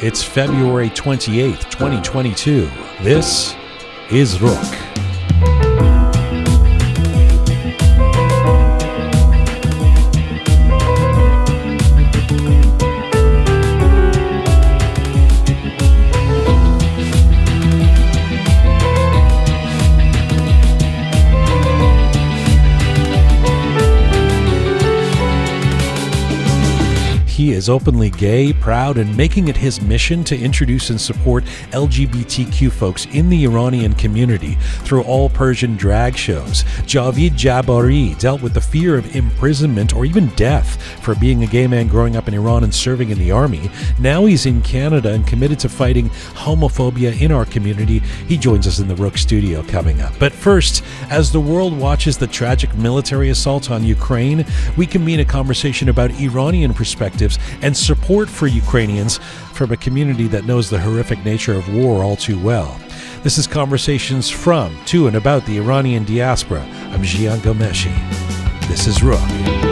It's February 28th, 2022. This is Roqe. He is openly gay, proud, and making it his mission to introduce and support LGBTQ folks in the Iranian community through all Persian drag shows. Javid Jabari dealt with the fear of imprisonment or even death for being a gay man growing up in Iran and serving in the army. Now he's in Canada and committed to fighting homophobia in our community. He joins us in the Roqe Studio coming up. But first, as the world watches the tragic military assault on Ukraine, we convene a conversation about Iranian perspectives and support for Ukrainians from a community that knows the horrific nature of war all too well. This is Conversations from, to, and about the Iranian diaspora. I'm Jian Ghomeshi. This is Roqe.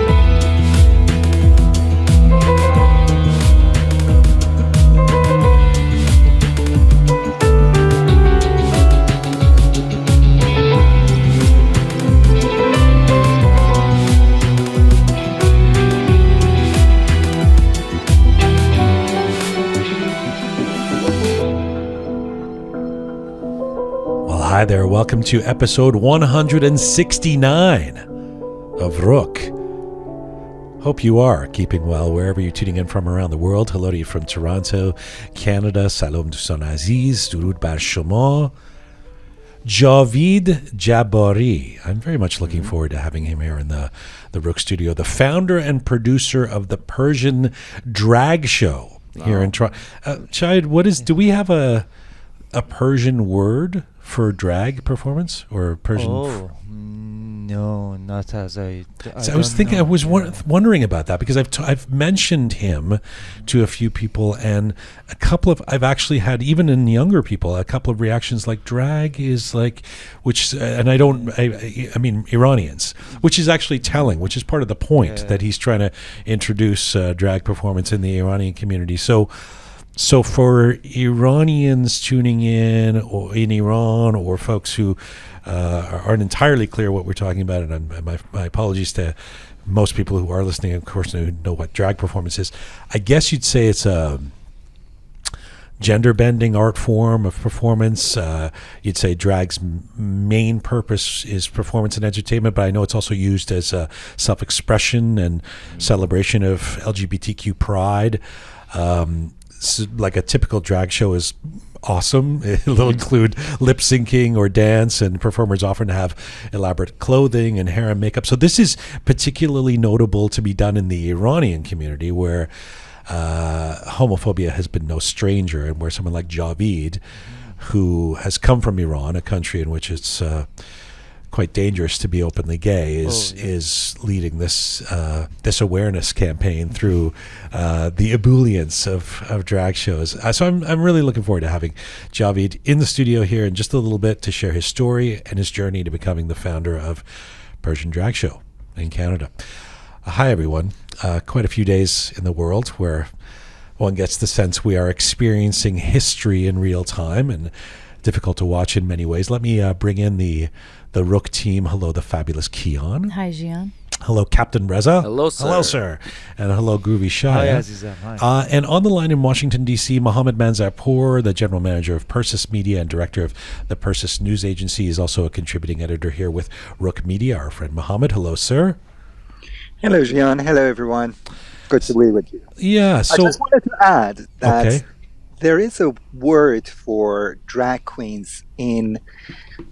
Hi there, welcome to episode 169 of Roqe. Hope you are keeping well wherever you're tuning in from around the world. Hello to you from Toronto, Canada. Salam doustan aziz, durud bar shoma. Javid Jabari. I'm very much looking forward to having him here in the Roqe Studio, the founder and producer of the Persian Drag Show here in Toronto. Shahid, do we have a Persian word for drag performance or Persian? No, not as I was wondering about that because I've mentioned him to a few people, and I've actually had, even in younger people, a couple of reactions like drag is like, I mean Iranians, which is actually telling, which is part of the point that he's trying to introduce drag performance in the Iranian community. So for Iranians tuning in or in Iran, or folks who aren't entirely clear what we're talking about, and my apologies to most people who are listening, of course, who know what drag performance is, I guess you'd say it's a gender-bending art form of performance. You'd say drag's main purpose is performance and entertainment, but I know it's also used as a self-expression and celebration of LGBTQ pride. So like a typical drag show is awesome. It'll include lip syncing or dance, and performers often have elaborate clothing and hair and makeup. So this is particularly notable to be done in the Iranian community, where homophobia has been no stranger, and where someone like Javid, who has come from Iran, a country in which it's quite dangerous to be openly gay, is leading this awareness campaign through the ebullience of drag shows. So I'm really looking forward to having Javid in the studio here in just a little bit to share his story and his journey to becoming the founder of Persian Drag Show in Canada. Hi everyone. Quite a few days in the world where one gets the sense we are experiencing history in real time, and difficult to watch in many ways. Let me bring in the Roqe team. Hello, the fabulous Kian. Hi, Jian. Hello, Captain Reza. Hello, sir. Hello, sir. And hello, Groovy Shah. Hi, Azizam. Hi. And on the line in Washington, D.C., Mohammed Manzarpour, the general manager of Persis Media and director of the Persis News Agency, is also a contributing editor here with Roqe Media. Our friend Mohammed. Hello, sir. Hello, Jian. Hello, everyone. Good to be with you. Yeah. So I just wanted to add that there is a word for drag queens in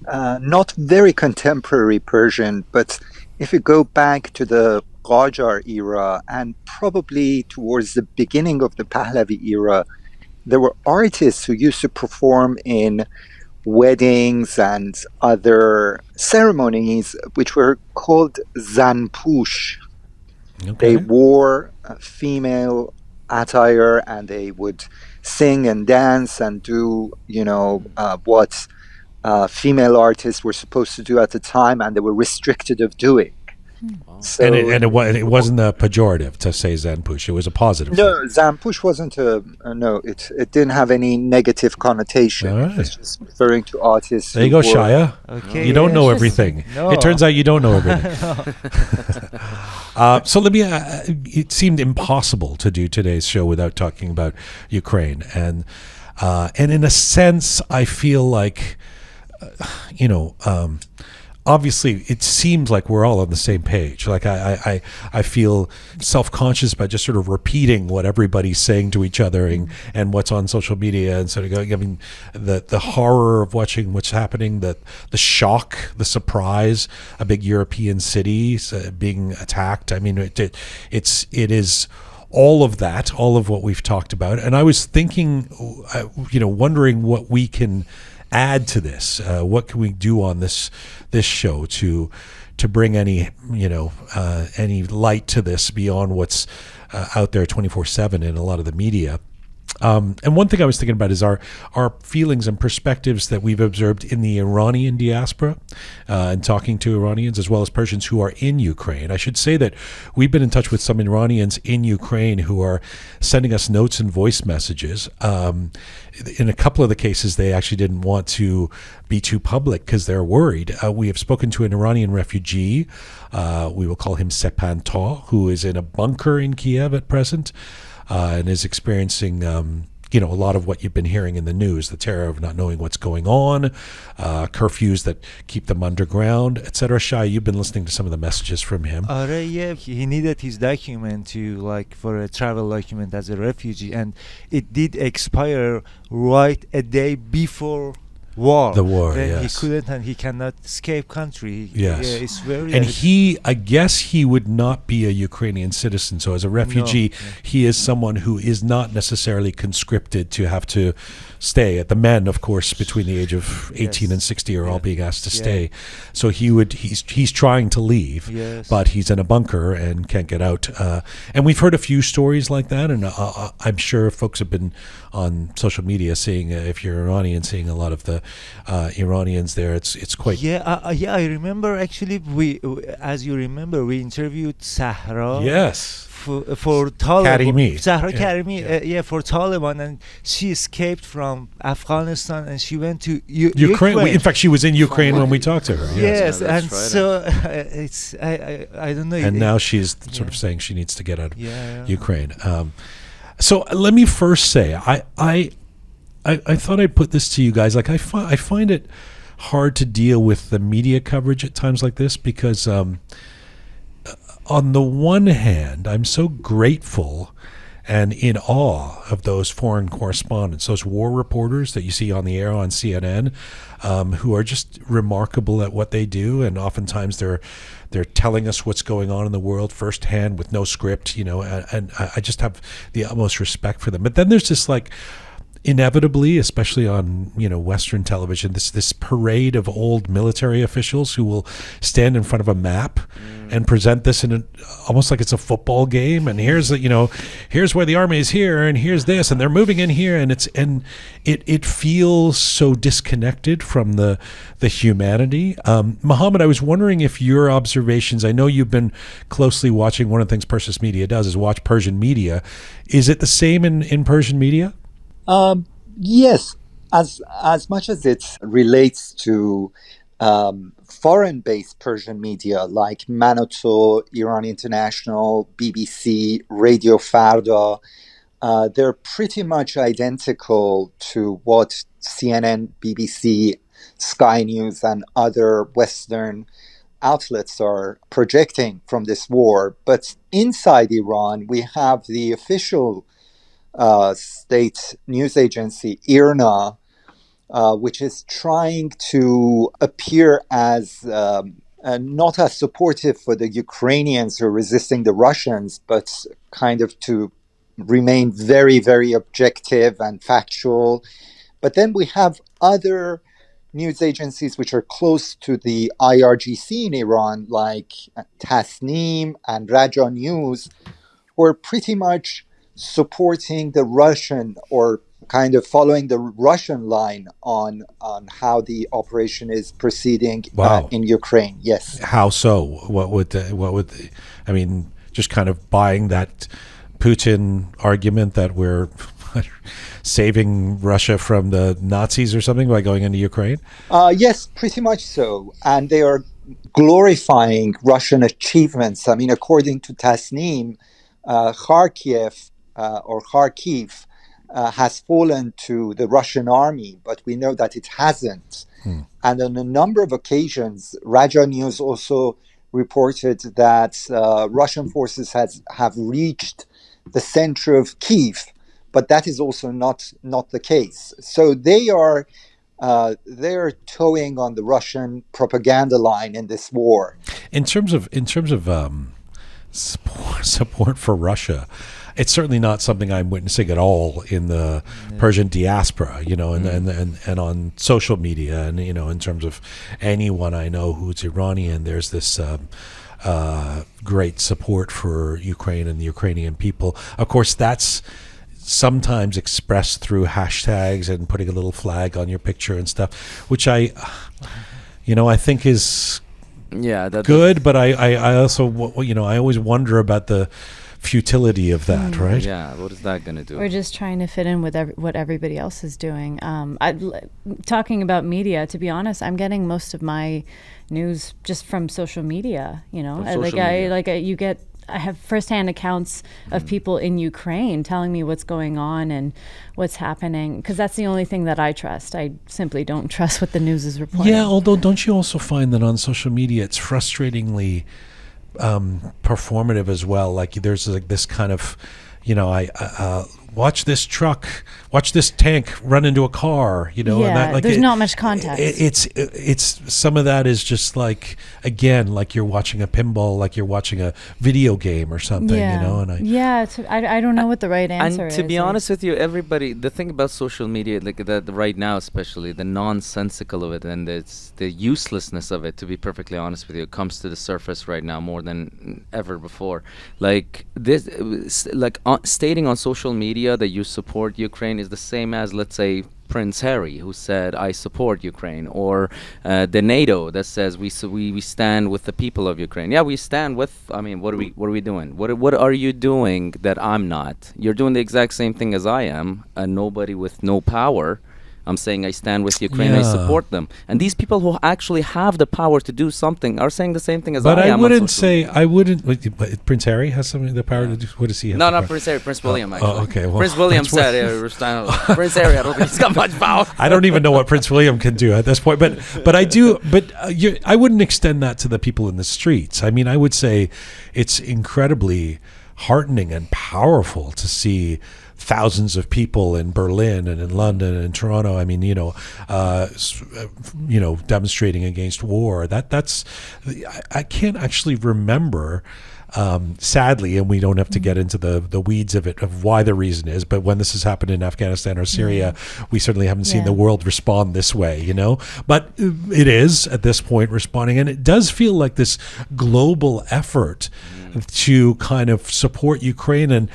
not very contemporary Persian, but if you go back to the Qajar era and probably towards the beginning of the Pahlavi era, there were artists who used to perform in weddings and other ceremonies which were called zanpush. They wore female attire and they would sing and dance and do, what female artists were supposed to do at the time, and they were restricted of doing. Wow. So it wasn't a pejorative to say Zanpush. It was a positive no, thing. Zampush wasn't it didn't have any negative connotation. All It was right. just referring to artists There you who go, were. Shia. Okay, You don't yeah, know interesting. everything. No. It turns out you don't know everything. So let me. It seemed impossible to do today's show without talking about Ukraine, and in a sense, I feel like, obviously, it seems like we're all on the same page. Like I feel self-conscious by just sort of repeating what everybody's saying to each other and what's on social media, and sort of going. I mean, the horror of watching what's happening, the shock, the surprise, a big European city being attacked. I mean, it is all of that, all of what we've talked about. And I was thinking, wondering what we can add to this. What can we do on this show to bring any light to this beyond what's out there 24/7 in a lot of the media. And one thing I was thinking about is our feelings and perspectives that we've observed in the Iranian diaspora, and talking to Iranians as well as Persians who are in Ukraine. I should say that we've been in touch with some Iranians in Ukraine who are sending us notes and voice messages. In a couple of the cases, they actually didn't want to be too public because they're worried. We have spoken to an Iranian refugee. We will call him Sepan Ta, who is in a bunker in Kiev at present. And is experiencing, a lot of what you've been hearing in the news, the terror of not knowing what's going on, curfews that keep them underground, etc. Shai, you've been listening to some of the messages from him. Yeah, he needed his document for a travel document as a refugee, and it did expire right a day before the war, then yes. he couldn't, and he cannot escape country. Yes. Yeah, it's very. And I guess he would not be a Ukrainian citizen. So as a refugee, he is someone who is not necessarily conscripted to have to stay. The men, of course, between the age of 18 and 60 are all being asked to stay. So he's trying to leave, but he's in a bunker and can't get out. And we've heard a few stories like that, and I'm sure folks have been on social media seeing, if you're Iranian, seeing a lot of the Iranians there. It's quite. I remember actually. As you remember, we interviewed Sahra. Yes. For Taliban, Zahra Karimi, for Taliban, and she escaped from Afghanistan and she went to Ukraine. In fact, she was in Ukraine when we talked to her. Yes, and right. So it's I don't know. And now she's sort of saying she needs to get out of Ukraine. So let me first say, I thought I'd put this to you guys. Like I find it hard to deal with the media coverage at times like this because. On the one hand, I'm so grateful and in awe of those foreign correspondents, those war reporters that you see on the air on CNN, who are just remarkable at what they do, and oftentimes they're telling us what's going on in the world firsthand with no script, and I just have the utmost respect for them. But then there's this inevitably, especially on Western television, this parade of old military officials who will stand in front of a map and present this in almost like it's a football game. And here's here's where the army is here, and here's this, and they're moving in here, and it feels so disconnected from the humanity. Mohammed, I was wondering if your observations. I know you've been closely watching. One of the things Persian media does is watch Persian media. Is it the same in Persian media? Yes, as much as it relates to foreign-based Persian media like Manoto, Iran International, BBC, Radio Farda, they're pretty much identical to what CNN, BBC, Sky News, and other Western outlets are projecting from this war. But inside Iran, we have the official state news agency IRNA, which is trying to appear as not as supportive for the Ukrainians who are resisting the Russians, but kind of to remain very, very objective and factual. But then we have other news agencies which are close to the IRGC in Iran, like Tasnim and Raja News, who are pretty much supporting the Russian or kind of following the Russian line on how the operation is proceeding in Ukraine. Yes. How so? I mean, just kind of buying that Putin argument that we're saving Russia from the Nazis or something by going into Ukraine? Yes, pretty much so. And they are glorifying Russian achievements. I mean, according to Tasnim, Kharkiv has fallen to the Russian army, but we know that it hasn't. And on a number of occasions, Raja News also reported that Russian forces have reached the center of Kyiv, but that is also not the case. So they're towing on the Russian propaganda line in this war. In terms of support for Russia, it's certainly not something I'm witnessing at all in the Persian diaspora, and on social media, and in terms of anyone I know who's Iranian, there's this great support for Ukraine and the Ukrainian people. Of course, that's sometimes expressed through hashtags and putting a little flag on your picture and stuff, which I think is good, but I also, I always wonder about the futility of that, right? Yeah, what is that going to do? We're just trying to fit in with what everybody else is doing. Talking about media, to be honest, I'm getting most of my news just from social media. I have firsthand accounts of people in Ukraine telling me what's going on and what's happening, because that's the only thing that I trust. I simply don't trust what the news is reporting. Yeah, although don't you also find that on social media it's frustratingly performative as well? Like there's like this kind of, watch this tank run into a car, and that, there's not much context. It's some of that is just like, again, like you're watching a pinball, like you're watching a video game or something, and I don't know what the right answer is. And to be honest with you, everybody, the thing about social media, like that right now, especially the nonsensical of it and the uselessness of it, to be perfectly honest with you, comes to the surface right now more than ever before. Like this, stating on social media that you support Ukraine is the same as, let's say, Prince Harry, who said, "I support Ukraine," or the NATO that says we stand with the people of Ukraine. Yeah, we stand with. I mean, what are we doing? What are you doing that I'm not? You're doing the exact same thing as I am. Nobody with no power. I'm saying I stand with Ukraine. I support them. And these people who actually have the power to do something are saying the same thing as I am. But I wouldn't. But Prince Harry has something the power to do. What does he have? No, not Prince Harry. Prince William. Actually. Oh, okay. Well, Prince William said, "Prince Harry. I don't think he's got much power." I don't even know what Prince William can do at this point. But I do. But I wouldn't extend that to the people in the streets. I mean, I would say it's incredibly heartening and powerful to see thousands of people in Berlin and in London and in Toronto. I mean, demonstrating against war. That's I can't actually remember. Sadly, and we don't have to get into the weeds of it, of why the reason is, but when this has happened in Afghanistan or Syria, we certainly haven't seen the world respond this way, But it is, at this point, responding, and it does feel like this global effort to kind of support Ukraine, and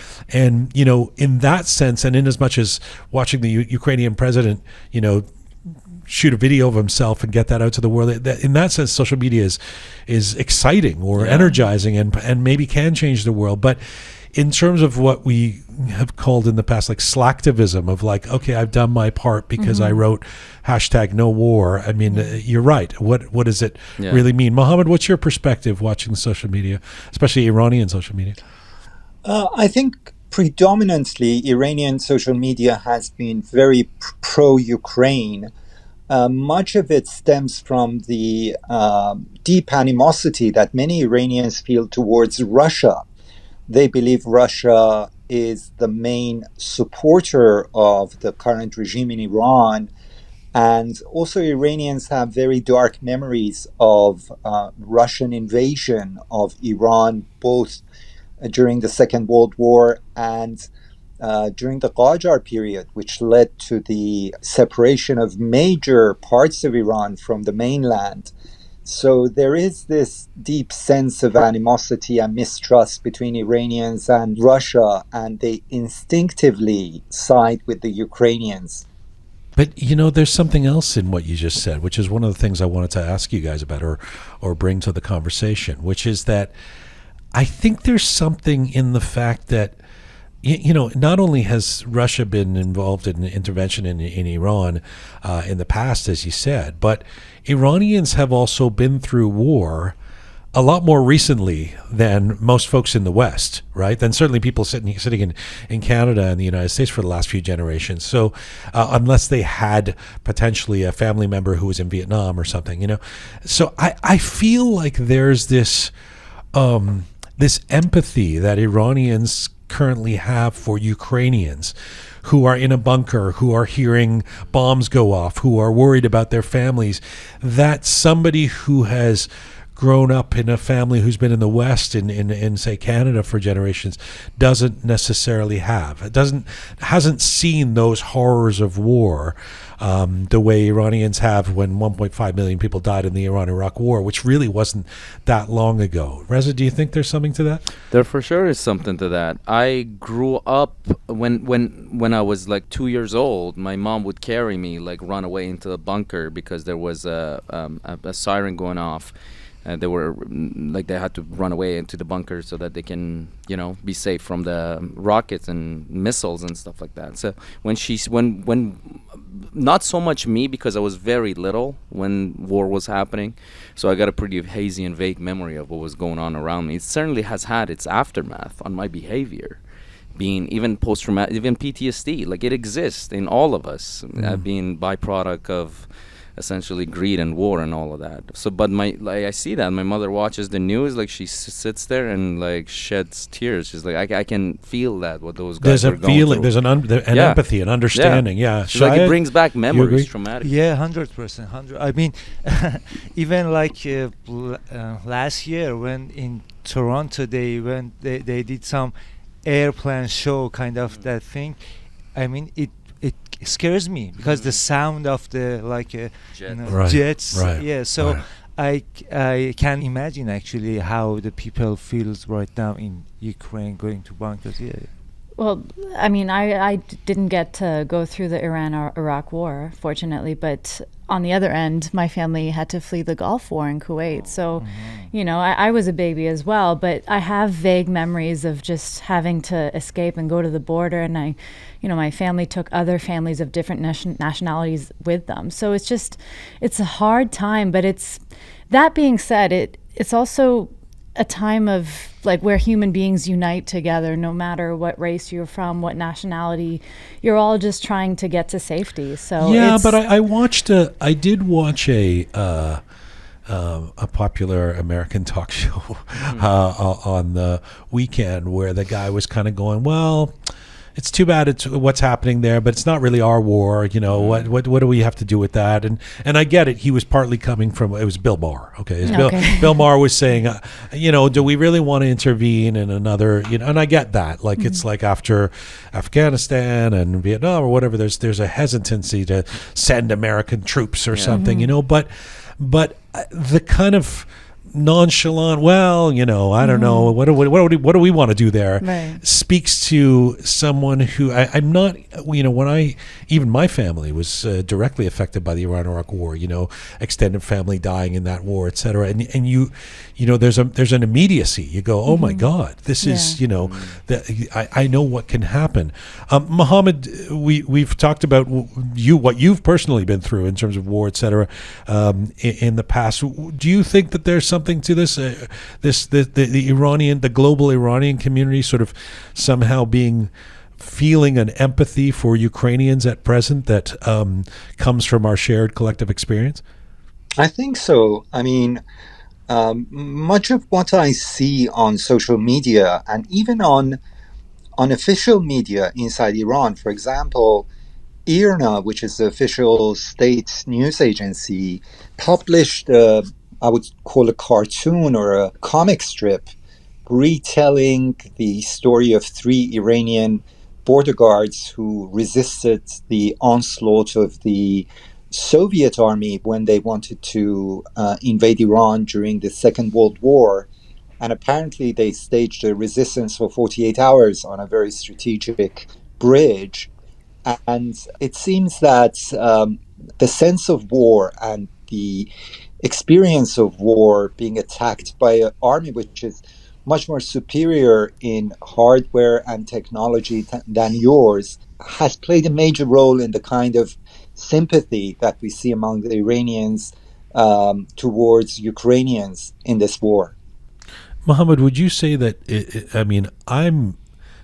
in that sense, and in as much as watching the Ukrainian president, shoot a video of himself and get that out to the world. In that sense, social media is exciting or energizing and maybe can change the world. But in terms of what we have called in the past, like slacktivism, of like, okay, I've done my part because I wrote #NoWar. I mean, you're right. What does it really mean? Mohammed, what's your perspective watching the social media, especially Iranian social media? I think predominantly Iranian social media has been very pro-Ukraine. Much of it stems from the deep animosity that many Iranians feel towards Russia. They believe Russia is the main supporter of the current regime in Iran. And also Iranians have very dark memories of Russian invasion of Iran, both during the Second World War and during the Qajar period, which led to the separation of major parts of Iran from the mainland. So there is this deep sense of animosity and mistrust between Iranians and Russia, and they instinctively side with the Ukrainians. But there's something else in what you just said, which is one of the things I wanted to ask you guys about, or bring to the conversation, which is that I think there's something in the fact that not only has Russia been involved in intervention in Iran in the past, as you said, but Iranians have also been through war a lot more recently than most folks in the West, right? Than certainly people sitting in Canada and the United States for the last few generations. So unless they had potentially a family member who was in Vietnam or something, So I feel like there's this this empathy that Iranians currently have for Ukrainians who are in a bunker, who are hearing bombs go off, who are worried about their families, that somebody who has grown up in a family who's been in the West, in say Canada for generations, doesn't necessarily have. Hasn't seen those horrors of war the way Iranians have when 1.5 million people died in the Iran-Iraq War, which really wasn't that long ago. Reza, do you think there's something to that? There for sure is something to that. I grew up when I was like 2 years old. My mom would carry me, like, run away into the bunker because there was a siren going off. They were like, they had to run away into the bunker so that they can, be safe from the rockets and missiles and stuff like that. So when not so much me, because I was very little when war was happening, so I got a pretty hazy and vague memory of what was going on around me. It certainly has had its aftermath on my behavior, being even post-traumatic, even PTSD. Like, it exists in all of us, being byproduct of essentially greed and war and all of that. So, but I see that my mother watches the news, like, she sits there and, like, sheds tears. She's like, I can feel that what those guys there's are a going feeling, through. there's an empathy, an understanding. Yeah, She's like, it brings back you memories, agree? traumatic. Yeah, 100%. I mean, even like last year when in Toronto they did some airplane show kind of that thing. I mean, it scares me because the sound of the jets. Right. Yeah, so right. I can imagine actually how the people feels right now in Ukraine going to bunkers. Yeah. Well, I mean, I didn't get to go through the Iran-Iraq war, fortunately, but on the other end, my family had to flee the Gulf War in Kuwait. So, I was a baby as well, but I have vague memories of just having to escape and go to the border. And my family took other families of different nationalities with them. So it's a hard time, but that being said, it's also a time of, like, where human beings unite together, no matter what race you're from, what nationality. You're all just trying to get to safety. So yeah, but I did watch a popular American talk show on the weekend where the guy was kind of going, well, it's too bad it's what's happening there, but it's not really our war. What do we have to do with that? And I get it. He was partly coming from, it was Bill Maher. Okay. Bill Maher was saying, do we really want to intervene in another, and I get that. Like, it's like after Afghanistan and Vietnam or whatever, there's a hesitancy to send American troops or something, but the kind of nonchalant, well, I don't know, what do we want to do there, speaks to someone who I'm not, when even my family was directly affected by the Iran-Iraq War, extended family dying in that war, etc. And there's an immediacy. You go, oh my God, this is, I know what can happen. Mohammed, we've talked about what you've personally been through in terms of war, etc. In the past. Do you think that there's something to this, the global Iranian community sort of somehow feeling an empathy for Ukrainians at present that comes from our shared collective experience? I think so. I mean, much of what I see on social media and even on official media inside Iran, for example, IRNA, which is the official state news agency, published I would call a cartoon or a comic strip retelling the story of 3 Iranian border guards who resisted the onslaught of the Soviet army when they wanted to invade Iran during the Second World War. And apparently they staged a resistance for 48 hours on a very strategic bridge. And it seems that the sense of war and the experience of war, being attacked by an army which is much more superior in hardware and technology than yours, has played a major role in the kind of sympathy that we see among the Iranians towards Ukrainians in this war. Mohammed, would you say that, I'm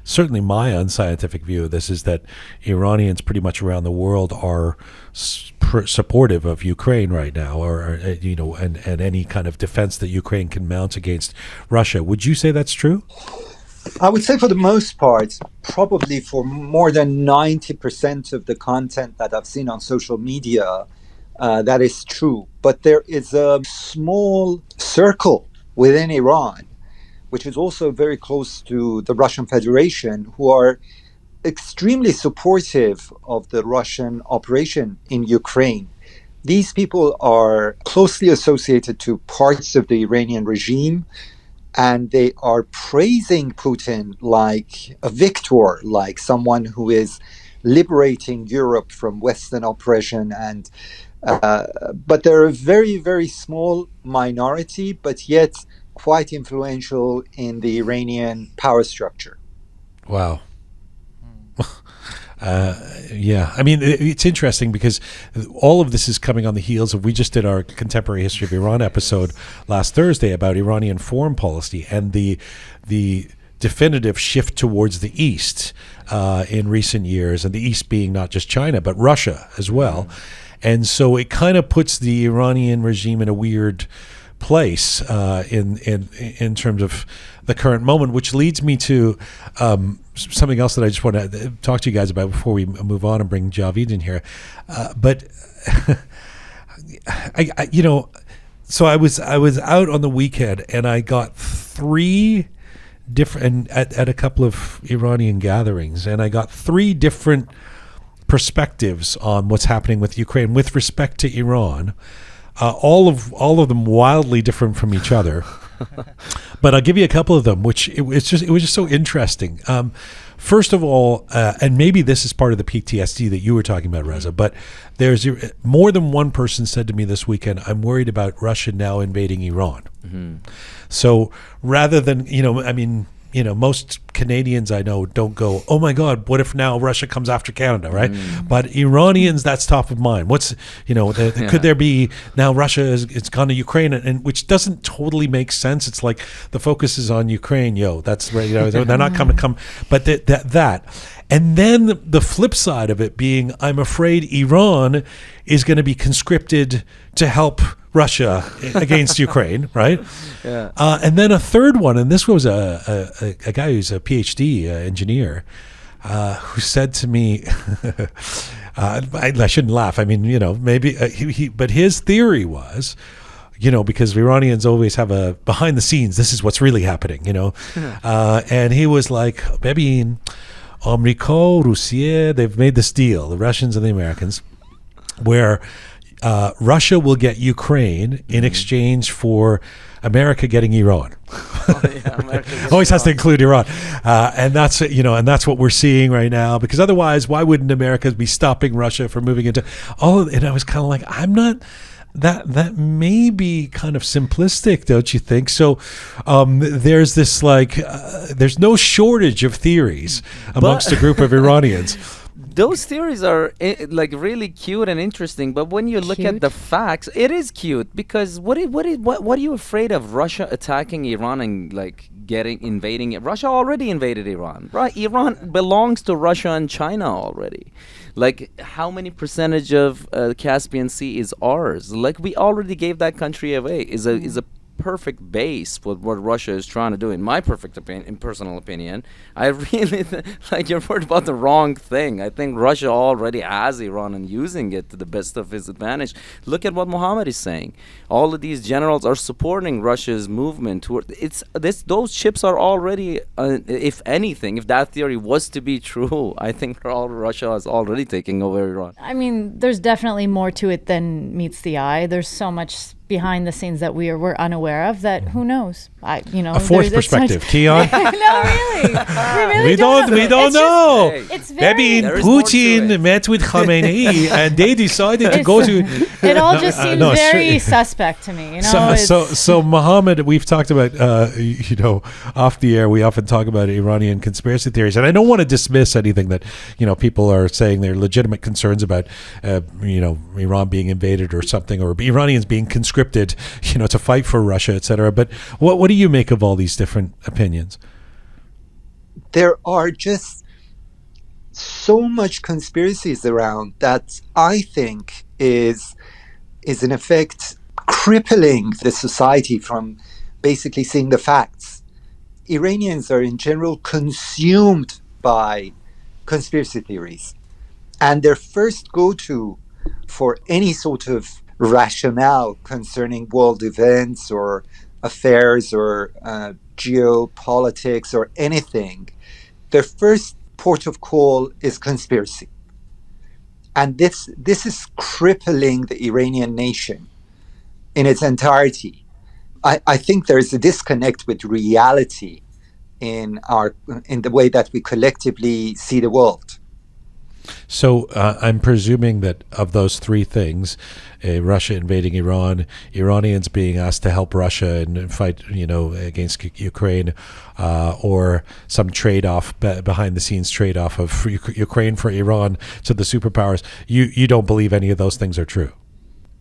certainly my unscientific view of this is that Iranians pretty much around the world are supportive of Ukraine right now, or and any kind of defense that Ukraine can mount against Russia. Would you say that's true? I would say for the most part, probably for more than 90% of the content that I've seen on social media, that is true. But there is a small circle within Iran, which is also very close to the Russian Federation, who are extremely supportive of the Russian operation in Ukraine. These people are closely associated to parts of the Iranian regime, and they are praising Putin like a victor, like someone who is liberating Europe from Western oppression. And but they're a very, very small minority, but yet quite influential in the Iranian power structure. Wow. Yeah, I mean, it's interesting because all of this is coming on the heels of, we just did our Contemporary History of Iran episode last Thursday about Iranian foreign policy and the definitive shift towards the East in recent years, and the East being not just China, but Russia as well. And so it kind of puts the Iranian regime in a weird place in terms of the current moment, which leads me to something else that I just want to talk to you guys about before we move on and bring Javid in here. But so I was out on the weekend and I got three different at a couple of Iranian gatherings, and I got three different perspectives on what's happening with Ukraine with respect to Iran. All of them wildly different from each other, but I'll give you a couple of them, which it was just so interesting. First of all, and maybe this is part of the PTSD that you were talking about, Reza, but there's more than one person said to me this weekend, I'm worried about Russia now invading Iran. Mm-hmm. So rather than, most Canadians I know don't go, oh my God, what if now Russia comes after Canada, right? But Iranians, that's top of mind. Could there be now Russia it's gone to Ukraine, and which doesn't totally make sense. It's like the focus is on Ukraine, that's right. They're not coming, but that. And then the flip side of it being, I'm afraid Iran is going to be conscripted to help Russia against Ukraine, right? Yeah. And then a third one, and this was a guy who's a PhD engineer who said to me, I shouldn't laugh. I mean, maybe but his theory was, because Iranians always have a behind the scenes, this is what's really happening, and he was like, Babin, America, Russia, they've made this deal, the Russians and the Americans, where Russia will get Ukraine in exchange for America getting Iran. Always has to include Iran, and that's what we're seeing right now. Because otherwise, why wouldn't America be stopping Russia from moving into all? And I was kind of like, I'm not. That may be kind of simplistic, don't you think? So there's this there's no shortage of theories amongst a group of Iranians. Those theories are really cute and interesting, but when you look at the facts, it is cute because what are you afraid of? Russia attacking Iran and invading it? Russia already invaded Iran, right? Iran belongs to Russia and China already. How many percentage of Caspian Sea is ours? We already gave that country away. Is a perfect base with what Russia is trying to do. In my personal opinion, I really like you're worried about the wrong thing. I think Russia already has Iran and using it to the best of his advantage. Look at what Mohammed is saying. All of these generals are supporting Russia's movement toward those chips are already, if anything, if that theory was to be true, I think Russia is already taking over Iran. I mean, there's definitely more to it than meets the eye. There's so much behind the scenes that we're unaware of that who knows. A fourth perspective. Tion? No, really. We don't know. It's very. Maybe Putin met with Khamenei and they decided to go to. It all just seems very suspect to me. So Mohammed, we've talked about off the air. We often talk about Iranian conspiracy theories, and I don't want to dismiss anything that people are saying. They're legitimate concerns about Iran being invaded or something, or Iranians being conscripted to fight for Russia, etc. But what do you make of all these different opinions? There are just so much conspiracies around that I think is in effect crippling the society from basically seeing the facts. Iranians are in general consumed by conspiracy theories, and their first go-to for any sort of rationale concerning world events or affairs or geopolitics or anything, their first port of call is conspiracy. And this is crippling the Iranian nation in its entirety. I think there is a disconnect with reality in the way that we collectively see the world. So I'm presuming that of those three things, Russia invading Iran, Iranians being asked to help Russia and fight, against Ukraine, or some trade-off, behind-the-scenes trade-off of Ukraine for Iran to the superpowers, you don't believe any of those things are true?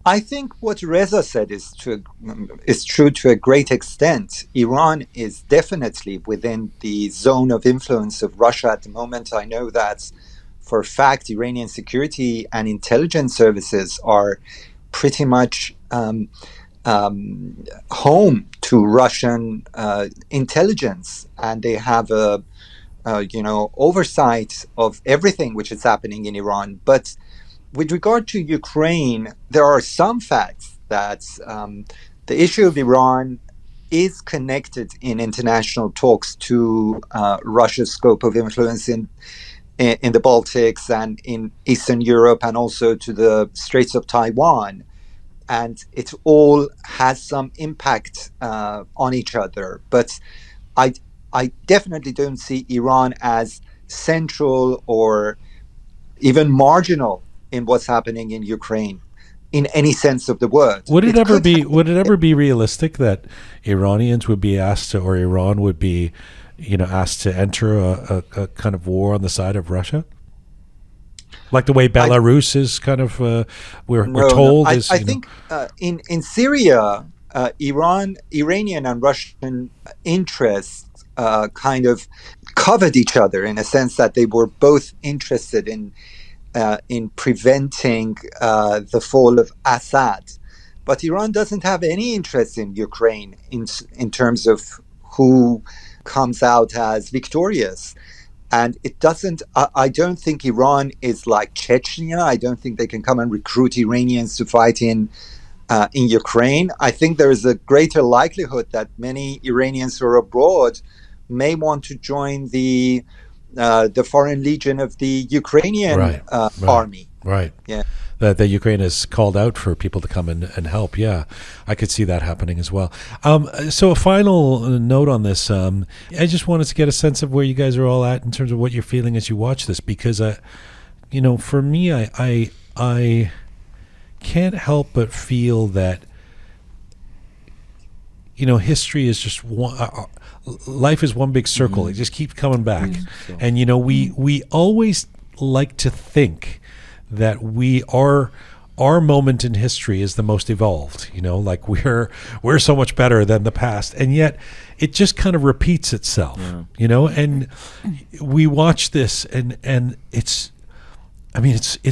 I think what Reza said is true to a great extent. Iran is definitely within the zone of influence of Russia at the moment. I know that for a fact, Iranian security and intelligence services are pretty much home to Russian intelligence, and they have oversight of everything which is happening in Iran. But with regard to Ukraine, there are some facts that the issue of Iran is connected in international talks to Russia's scope of influence in the Baltics and in Eastern Europe, and also to the Straits of Taiwan. And it all has some impact on each other. But I definitely don't see Iran as central or even marginal in what's happening in Ukraine in any sense of the word. Would it ever be realistic that Iranians would be asked to, or Iran would be asked to enter a kind of war on the side of Russia? Like the way Belarus is kind of, we're told. I think in Syria, Iranian and Russian interests kind of covered each other in a sense that they were both interested in preventing the fall of Assad. But Iran doesn't have any interest in Ukraine in terms of who comes out as victorious. And it doesn't, I don't think Iran is like Chechnya. I don't think they can come and recruit Iranians to fight in Ukraine. I think there is a greater likelihood that many Iranians who are abroad may want to join the Foreign Legion of the Ukrainian army. Right. Yeah. That Ukraine has called out for people to come and help. Yeah, I could see that happening as well. So a final note on this. I just wanted to get a sense of where you guys are all at in terms of what you're feeling as you watch this, because, for me, I can't help but feel that, history is just one. Life is one big circle. It just keeps coming back, and we always like to think that our moment in history is the most evolved, like we're so much better than the past, and yet it just kind of repeats itself, and we watch this and it's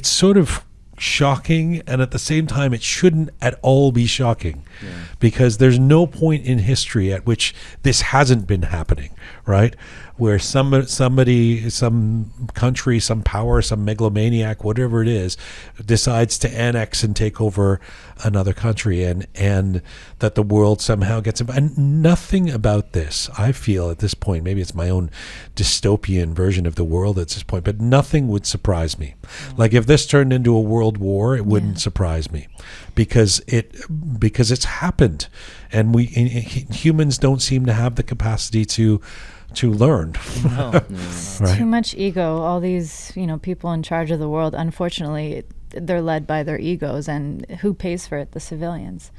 sort of shocking, and at the same time it shouldn't at all be shocking, because there's no point in history at which this hasn't been happening, right? Where somebody, some country, some power, some megalomaniac, whatever it is, decides to annex and take over another country, and that the world somehow gets involved. And nothing about this, I feel at this point, maybe it's my own dystopian version of the world at this point, but nothing would surprise me. Like if this turned into a world war, it wouldn't surprise me, because it's happened, and humans don't seem to have the capacity to learn. No. Right? Too much ego. All these, people in charge of the world, unfortunately, they're led by their egos, and who pays for it? The civilians.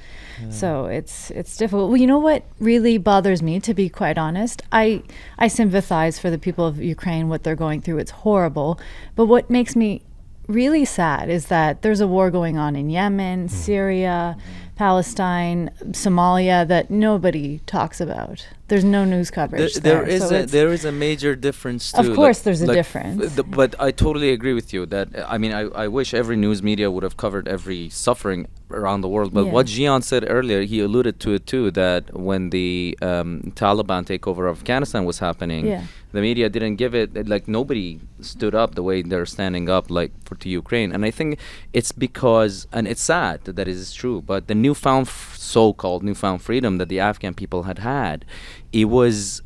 So it's difficult. Well, you know what really bothers me, to be quite honest? I sympathize for the people of Ukraine, what they're going through. It's horrible. But what makes me really sad is that there's a war going on in Yemen, Syria, Palestine, Somalia, that nobody talks about. There's no news coverage There is a major difference too. Of course, there's a difference. But I totally agree with you that I wish every news media would have covered every suffering around the world. But what Jian said earlier, he alluded to it too, that when the Taliban takeover of Afghanistan was happening, the media didn't give it, like nobody stood up the way they're standing up like to Ukraine. And I think it's because, and it's sad that it is true, but the so-called newfound freedom that the Afghan people had, it was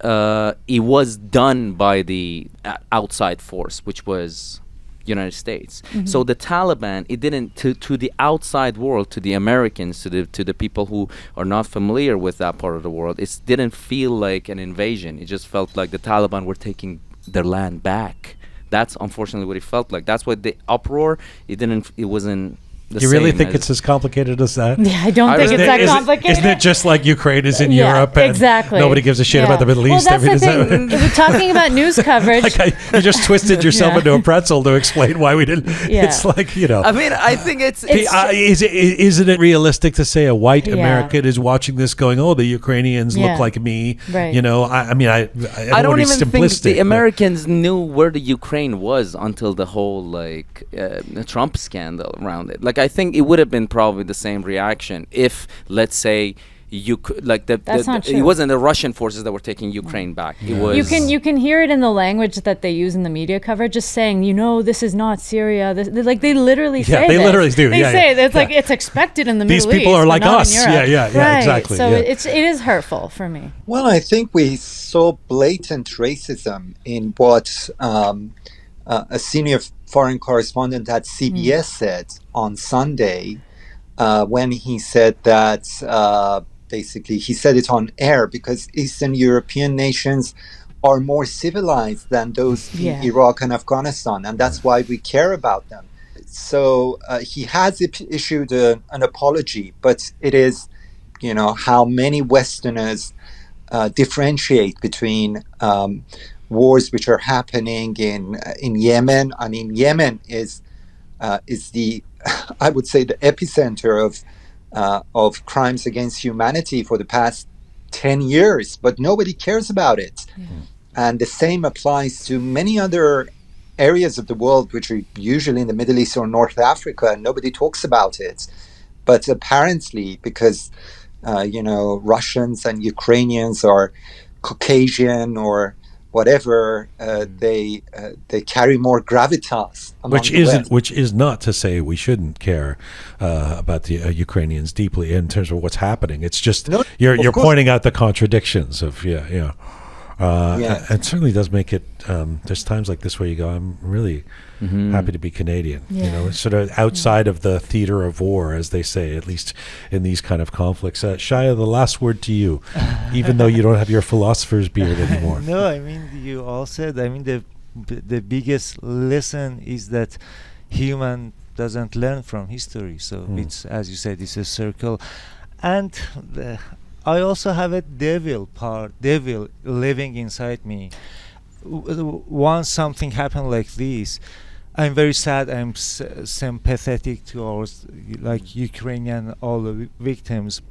done by the outside force, which was United States. So the Taliban, it didn't, to the outside world, to the Americans, to the people who are not familiar with that part of the world, it didn't feel like an invasion. It just felt like the Taliban were taking their land back. That's unfortunately what it felt like. That's what the uproar, it wasn't the You same. really think it's as complicated as that? Yeah, I don't think it's that complicated. Isn't it just like Ukraine is in Europe and exactly. nobody gives a shit about the Middle East? Well, that's the thing. If we're talking about news coverage. You just twisted yourself into a pretzel to explain why we didn't. It's like, I mean, I think isn't it realistic to say a white American is watching this going, oh, the Ukrainians look like me? Right. I don't even think the Americans knew where the Ukraine was until the whole Trump scandal around it. Like, I think it would have been probably the same reaction if, let's say, you could, like, it wasn't the Russian forces that were taking Ukraine back. It was you can hear it in the language that they use in the media coverage, just saying, this is not Syria. They literally say they this. literally do. They say it. It's like it's expected in the Middle East. These people are like us. Yeah, right. exactly. So it is hurtful for me. Well, I think we saw blatant racism in what a senior foreign correspondent at CBS said on Sunday when he said that basically he said it on air because Eastern European nations are more civilized than those in Iraq and Afghanistan, and that's why we care about them. So he has issued an apology, but it is, how many Westerners differentiate between wars which are happening in Yemen. I mean, Yemen is the, I would say, the epicenter of crimes against humanity for the past 10 years, but nobody cares about it. And the same applies to many other areas of the world, which are usually in the Middle East or North Africa, and nobody talks about it. But apparently, because Russians and Ukrainians are Caucasian or whatever, they carry more gravitas. Which is not to say we shouldn't care about the Ukrainians deeply in terms of what's happening. It's just you're pointing out the contradictions of it certainly does make it. There's times like this where you go, I'm really happy to be Canadian. Sort of outside of the theater of war, as they say, at least in these kind of conflicts. Shaya, the last word to you, even though you don't have your philosopher's beard anymore. No, I mean, you all said. I mean, the biggest lesson is that human doesn't learn from history. So it's, as you said, it's a circle, and. I also have a devil living inside me. Once something happened like this, I'm very sad. I'm sympathetic towards Ukrainian all the victims.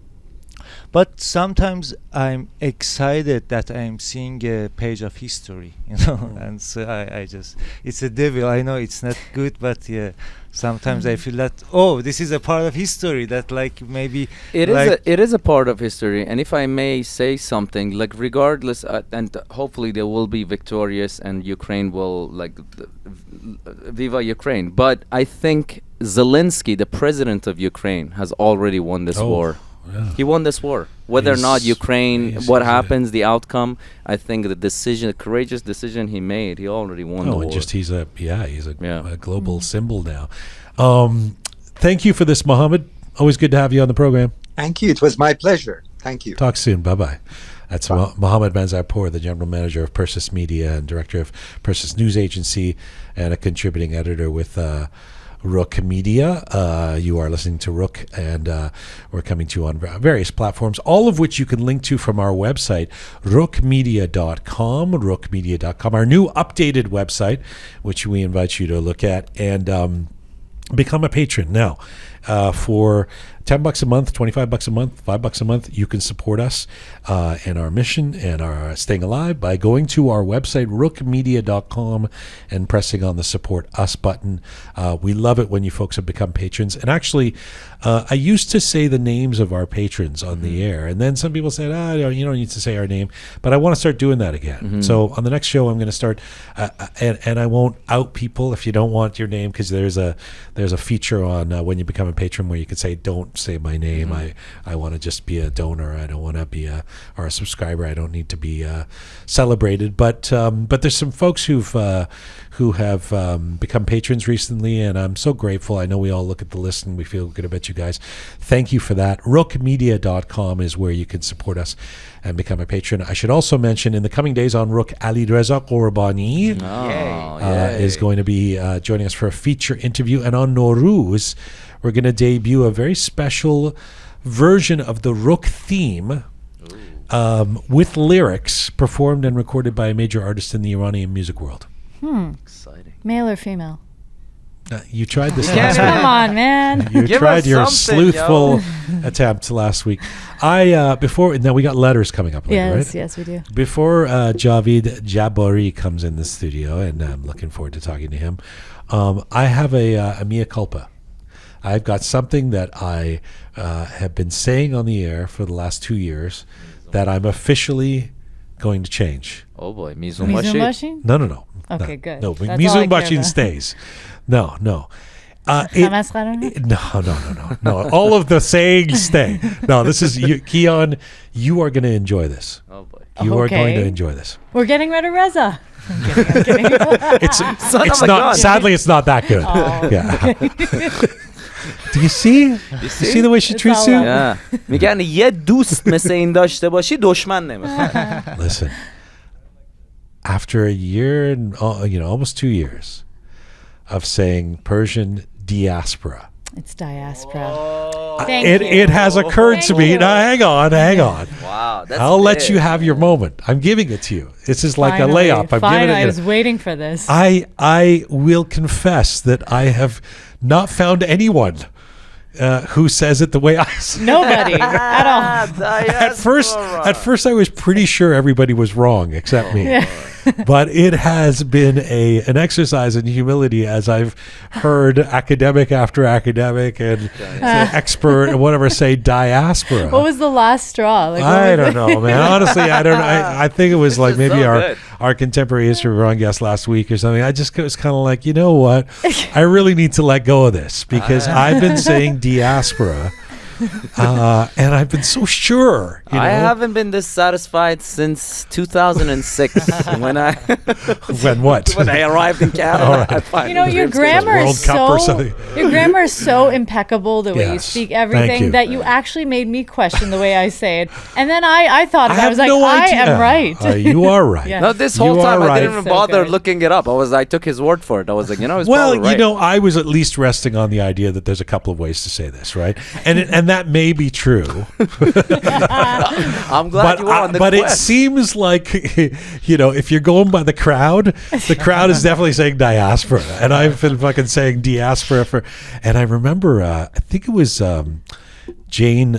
But sometimes I'm excited that I'm seeing a page of history, and so I just, it's a devil. I know it's not good, but yeah, sometimes I feel that, oh, this is a part of history that like maybe it is a part of history. And if I may say something, like regardless, and hopefully they will be victorious and Ukraine will viva Ukraine. But I think Zelensky, the president of Ukraine, has already won this war. Yeah. He won this war. Whether or not Ukraine, what happens, the outcome, I think the courageous decision he made, he already won the war. And just he's a global symbol now. Thank you for this, Mohammed. Always good to have you on the program. Thank you. It was my pleasure. Thank you. Talk soon. Bye-bye. That's Mohammed Manzarpour, the general manager of Persis Media and director of Persis News Agency and a contributing editor with Roqe Media. You are listening to Roqe, and we're coming to you on various platforms, all of which you can link to from our website, roqemedia.com, roqemedia.com, our new updated website, which we invite you to look at and become a patron. Now, for $10 a month, $25 a month, $5 a month, you can support us and our mission and our staying alive by going to our website, roqemedia.com, and pressing on the Support Us button. We love it when you folks have become patrons. And actually, I used to say the names of our patrons on the air, and then some people said, you don't need to say our name, but I want to start doing that again. So on the next show, I'm going to start, and I won't out people if you don't want your name, because there's a feature on when you become a patron where you can say, don't say my name. I want to just be a donor. I don't want to be a subscriber. I don't need to be celebrated. But there's some folks who have become patrons recently, and I'm so grateful. I know we all look at the list and we feel good about you guys. Thank you for that. roqemedia.com is where you can support us and become a patron. I should also mention, in the coming days on Roqe, Ali Reza Qurbani is going to be joining us for a feature interview, and on Nowruz, we're going to debut a very special version of the Roqe theme with lyrics performed and recorded by a major artist in the Iranian music world. Exciting. Male or female? You tried this last week. Come on, man. You tried your sleuthful attempt last week. Now we got letters coming up later, right? Yes, we do. Before Javid Jabari comes in the studio, and I'm looking forward to talking to him, I have a mea culpa. I've got something that I have been saying on the air for the last 2 years that I'm officially going to change. Oh boy, Mizumbashi? No. Okay, good. No, Mizumbashi stays. No. No. All of the sayings stay. No, this is Keon. You are going to enjoy this. Oh boy, you are going to enjoy this. We're getting rid of Reza. I'm kidding. It's not. Sadly, it's not that good. Oh. Yeah. Do you see? You see the way she treats you? Yeah. میگن یه دوست مثل این داشته باشی دشمن نمیخواد. Listen. After a year and almost 2 years of saying Persian diaspora. It's diaspora. It has occurred to me. Now, hang on. Wow, that's I'll let you have your moment. I'm giving it to you. This is like a layup. I was waiting for this. I will confess that I have not found anyone who says it the way I say. Nobody at all. At first, I was pretty sure everybody was wrong except me. Yeah. But it has been an exercise in humility as I've heard academic after academic and expert and whatever say diaspora. What was the last straw? I don't know, man. Honestly, I don't know. I think it was like maybe our contemporary history of Iran guest last week or something. I just was kind of like, you know what? I really need to let go of this because I've been saying diaspora. And I've been so sure. I haven't been this satisfied since 2006 when I arrived in Canada. Right. Your grammar is so impeccable the way you speak everything that you actually made me question the way I say it. And then I thought I was like, I am right. You are right. Yes. No, this whole time I didn't even bother looking it up. I took his word for it. I was like, it's well, right. I was at least resting on the idea that there's a couple of ways to say this, right? And that may be true. I'm glad you were on the But quest. It seems like, if you're going by the crowd is definitely saying diaspora. And I've been fucking saying diaspora and I remember, I think it was Jane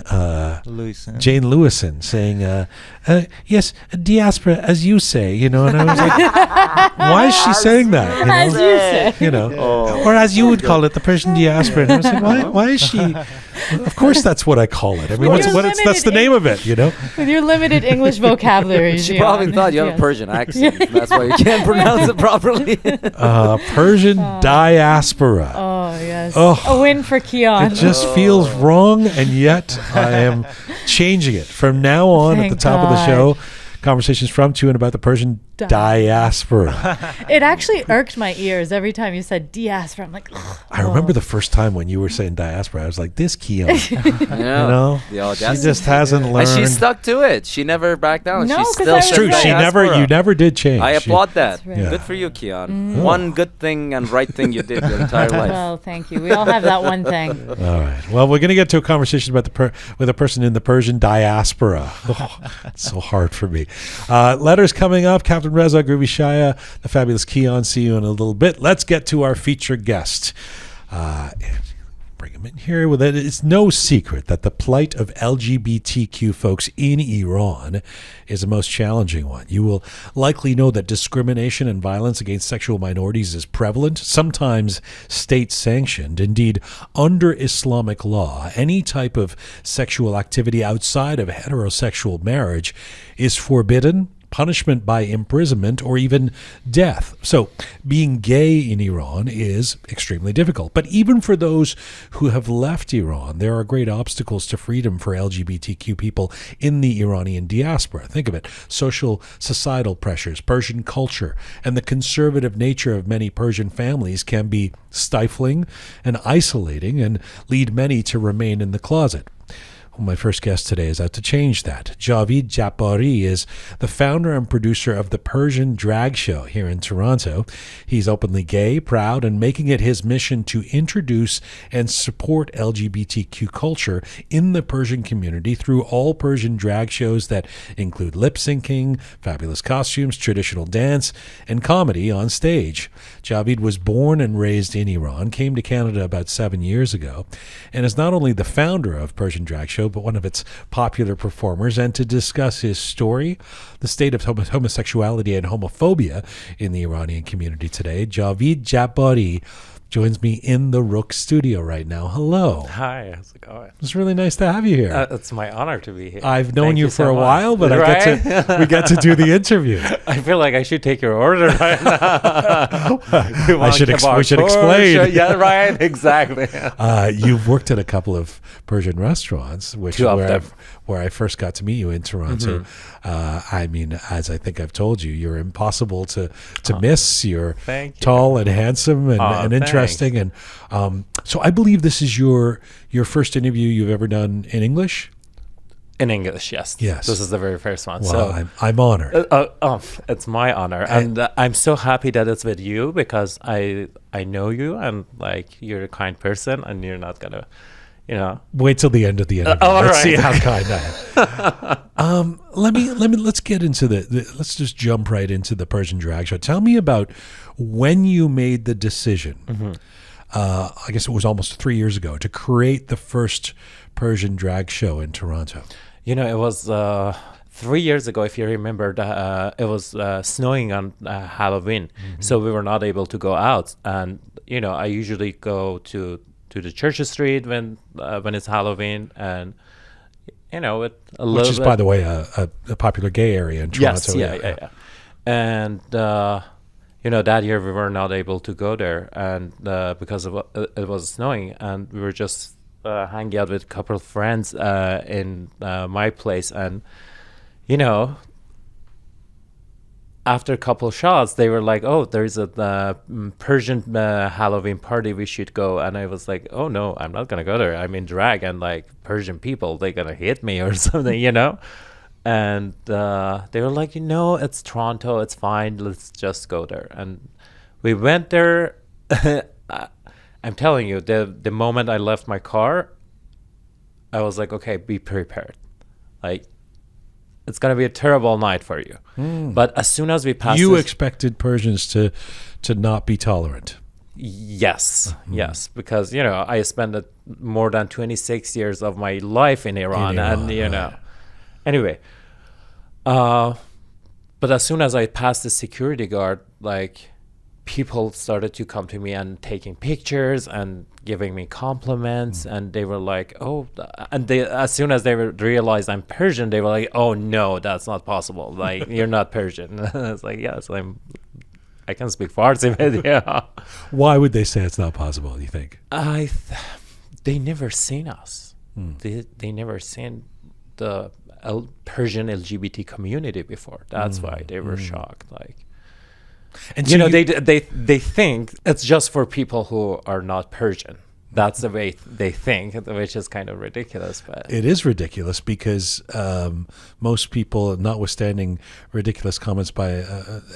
Lewison saying, yes, diaspora, as you say, and I was like, why is she saying that? As you say. Or as you would call it, the Persian diaspora. And I was like, why is she? Of course, that's what I call it. I mean, that's the name of it, With your limited English vocabulary. She probably thought you have a Persian accent. That's why you can't pronounce it properly. Persian diaspora. Oh, yes. A win for Kian. It just feels wrong, and yet I am changing it. From now on, at the top of the show, conversations from, to, and about the Persian diaspora. It actually irked my ears every time you said diaspora. I'm like, I remember the first time when you were saying diaspora, I was like, this Kian. She just hasn't learned. And she stuck to it. She never backed down. No, she still It's true. You never did change. I applaud that. right. Good for you, Kian. One good thing and right thing you did your entire life. Well, thank you. We all have that one thing. All right. Well, we're going to get to a conversation about with a person in the Persian diaspora. It's so hard for me. Letters coming up. Captain Reza, Groovy Shaya, the fabulous Kian. See you in a little bit. Let's get to our featured guest. Bring him in here. Well, it's no secret that the plight of LGBTQ folks in Iran is the most challenging one. You will likely know that discrimination and violence against sexual minorities is prevalent, sometimes state-sanctioned. Indeed, under Islamic law, any type of sexual activity outside of heterosexual marriage is forbidden, punishment by imprisonment, or even death. So being gay in Iran is extremely difficult. But even for those who have left Iran, there are great obstacles to freedom for LGBTQ people in the Iranian diaspora. Think of it. Societal pressures, Persian culture, and the conservative nature of many Persian families can be stifling and isolating and lead many to remain in the closet. Well, my first guest today is out to change that. Javid Jabari is the founder and producer of the Persian Drag Show here in Toronto. He's openly gay, proud, and making it his mission to introduce and support LGBTQ culture in the Persian community through all Persian drag shows that include lip syncing, fabulous costumes, traditional dance, and comedy on stage. Javid was born and raised in Iran, came to Canada about 7 years ago, and is not only the founder of Persian Drag Show, but one of its popular performers. And to discuss his story, the state of homosexuality and homophobia in the Iranian community today, Javid Jabari joins me in the Roqe Studio right now. Hello. Hi, how's it going? It's really nice to have you here. It's my honor to be here. I've known you for a while, but we get to do the interview. I feel like I should take your order right now. we should explain. Yeah, right, exactly. You've worked at a couple of Persian restaurants, which is where I first got to meet you in Toronto. Mm-hmm. I mean, as I think I've told you, you're impossible to miss. You're tall and handsome and interesting. And so I believe this is your first interview you've ever done in English? In English, yes. Yes. This is the very first one. Well, so I'm honored. It's my honor. And I'm so happy that it's with you because I know you and like you're a kind person and you're not going to, wait till the end of the interview. Let's see how kind I am. Let's get into let's just jump right into the Persian Drag Show. Tell me about when you made the decision. Mm-hmm. I guess it was almost 3 years ago to create the first Persian Drag Show in Toronto. It was 3 years ago, if you remember. It was snowing on Halloween, so we were not able to go out. And I usually go to the Church Street when it's Halloween, and which is, by the way, a popular gay area in Toronto. Yes, yeah. And that year we were not able to go there, and because of it was snowing, and we were just hanging out with a couple of friends in my place, and after a couple of shots, they were like, "Oh, there's a Persian Halloween party. We should go." And I was like, "Oh no, I'm not gonna go there. I'm in drag, and like Persian people, they're gonna hit me or something, And they were like, it's Toronto. It's fine. Let's just go there. And we went there. I'm telling you, the moment I left my car, I was like, okay, be prepared. Like, it's going to be a terrible night for you. But as soon as we passed... You expected Persians to not be tolerant. Yes, yes, because I spent more than 26 years of my life in Iran, and anyway, but as soon as I passed the security guard, like, people started to come to me and taking pictures and giving me compliments, and they were like, oh, and they, as soon as they realized I'm Persian, they were like, oh no, that's not possible, like, you're not Persian. I was like, yes, I can speak Farsi, but yeah. Why would they say it's not possible, you think? They never seen us. They never seen the Persian LGBT community before. That's why they were shocked. Like, and so they think it's just for people who are not Persian. That's the way they think, which is kind of ridiculous. But it is ridiculous because most people, notwithstanding ridiculous comments by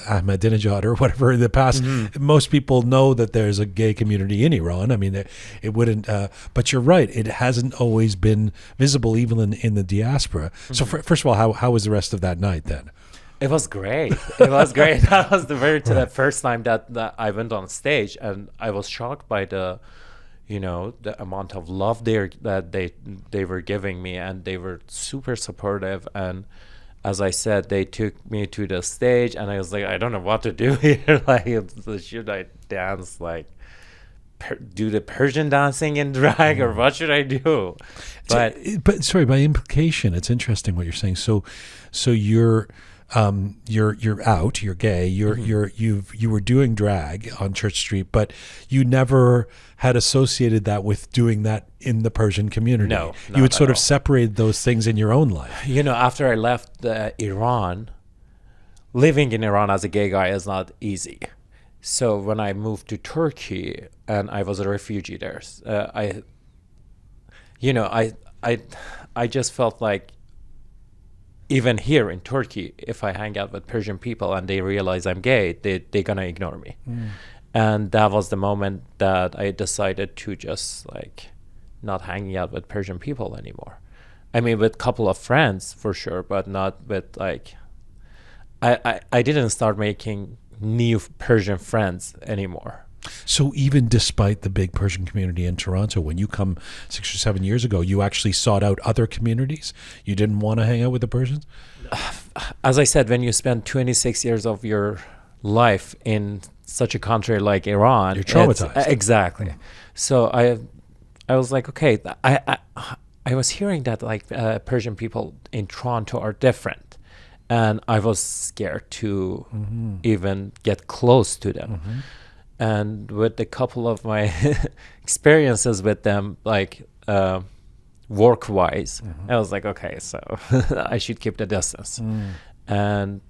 Ahmadinejad or whatever in the past, most people know that there's a gay community in Iran. I mean, it wouldn't. But you're right; it hasn't always been visible, even in the diaspora. So, first of all, how was the rest of that night then? It was great. It was great. That was the first time that I went on stage, and I was shocked by the amount of love that they were giving me, and they were super supportive. And as I said, they took me to the stage, and I was like, I don't know what to do here. Like, should I dance, like, do the Persian dancing in drag, or what should I do? But sorry, by implication, it's interesting what you're saying. So you're out, you're gay, you were doing drag on Church Street, but you never had associated that with doing that in the Persian community. No, you would sort of separate those things in your own life. After I left Iran, living in Iran as a gay guy is not easy. So when I moved to Turkey and I was a refugee there, I just felt like, even here in Turkey, if I hang out with Persian people and they realize I'm gay, they're gonna ignore me. And that was the moment that I decided to just, like, not hanging out with Persian people anymore. I mean, with a couple of friends for sure, but not with, like, I didn't start making new Persian friends anymore. So even despite the big Persian community in Toronto, when you come 6 or 7 years ago, you actually sought out other communities? You didn't want to hang out with the Persians? As I said, when you spend 26 years of your life in such a country like Iran, you're traumatized. Exactly. So I was like, okay, I was hearing that, like, Persian people in Toronto are different, and I was scared to even get close to them. And with a couple of my experiences with them, like, work-wise, I was like, okay, so I should keep the distance. And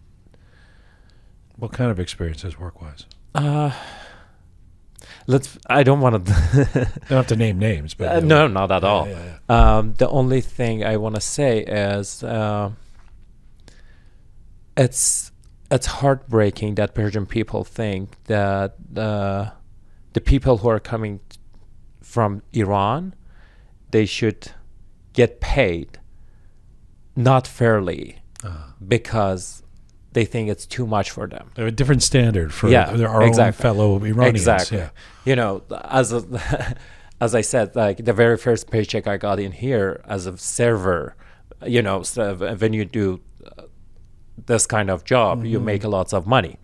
what kind of experiences work-wise? I don't want to. Don't have to name names, but no, not at all. Yeah. The only thing I want to say is, it's heartbreaking that Persian people think that the people who are coming from Iran, they should get paid not fairly because they think it's too much for them. They have a different standard for our own fellow Iranians. Exactly. Yeah. As I said, like, the very first paycheck I got in here as a server, so when you do this kind of job, you make lots of money.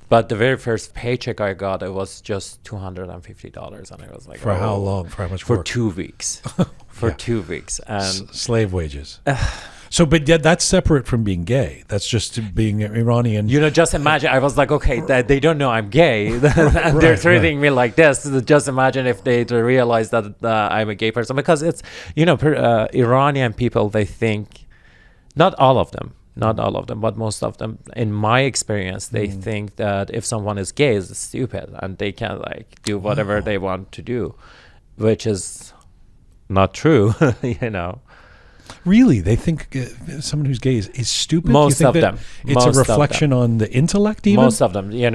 But the very first paycheck I got, it was just $250, and I was like, for how long? For how much for work? 2 weeks. For 2 weeks, and slave wages. So, but yeah, that's separate from being gay. That's just being Iranian. Just imagine. I was like, okay, they don't know I'm gay, and they're treating me like this. Just imagine if they realize that I'm a gay person, because it's Iranian people. They think, not all of them, but most of them, in my experience, they think that if someone is gay, is stupid and they can, like, do whatever they want to do, which is not true. Really, they think someone who's gay is stupid. Most of them. It's a reflection on the intellect. Even most of them. The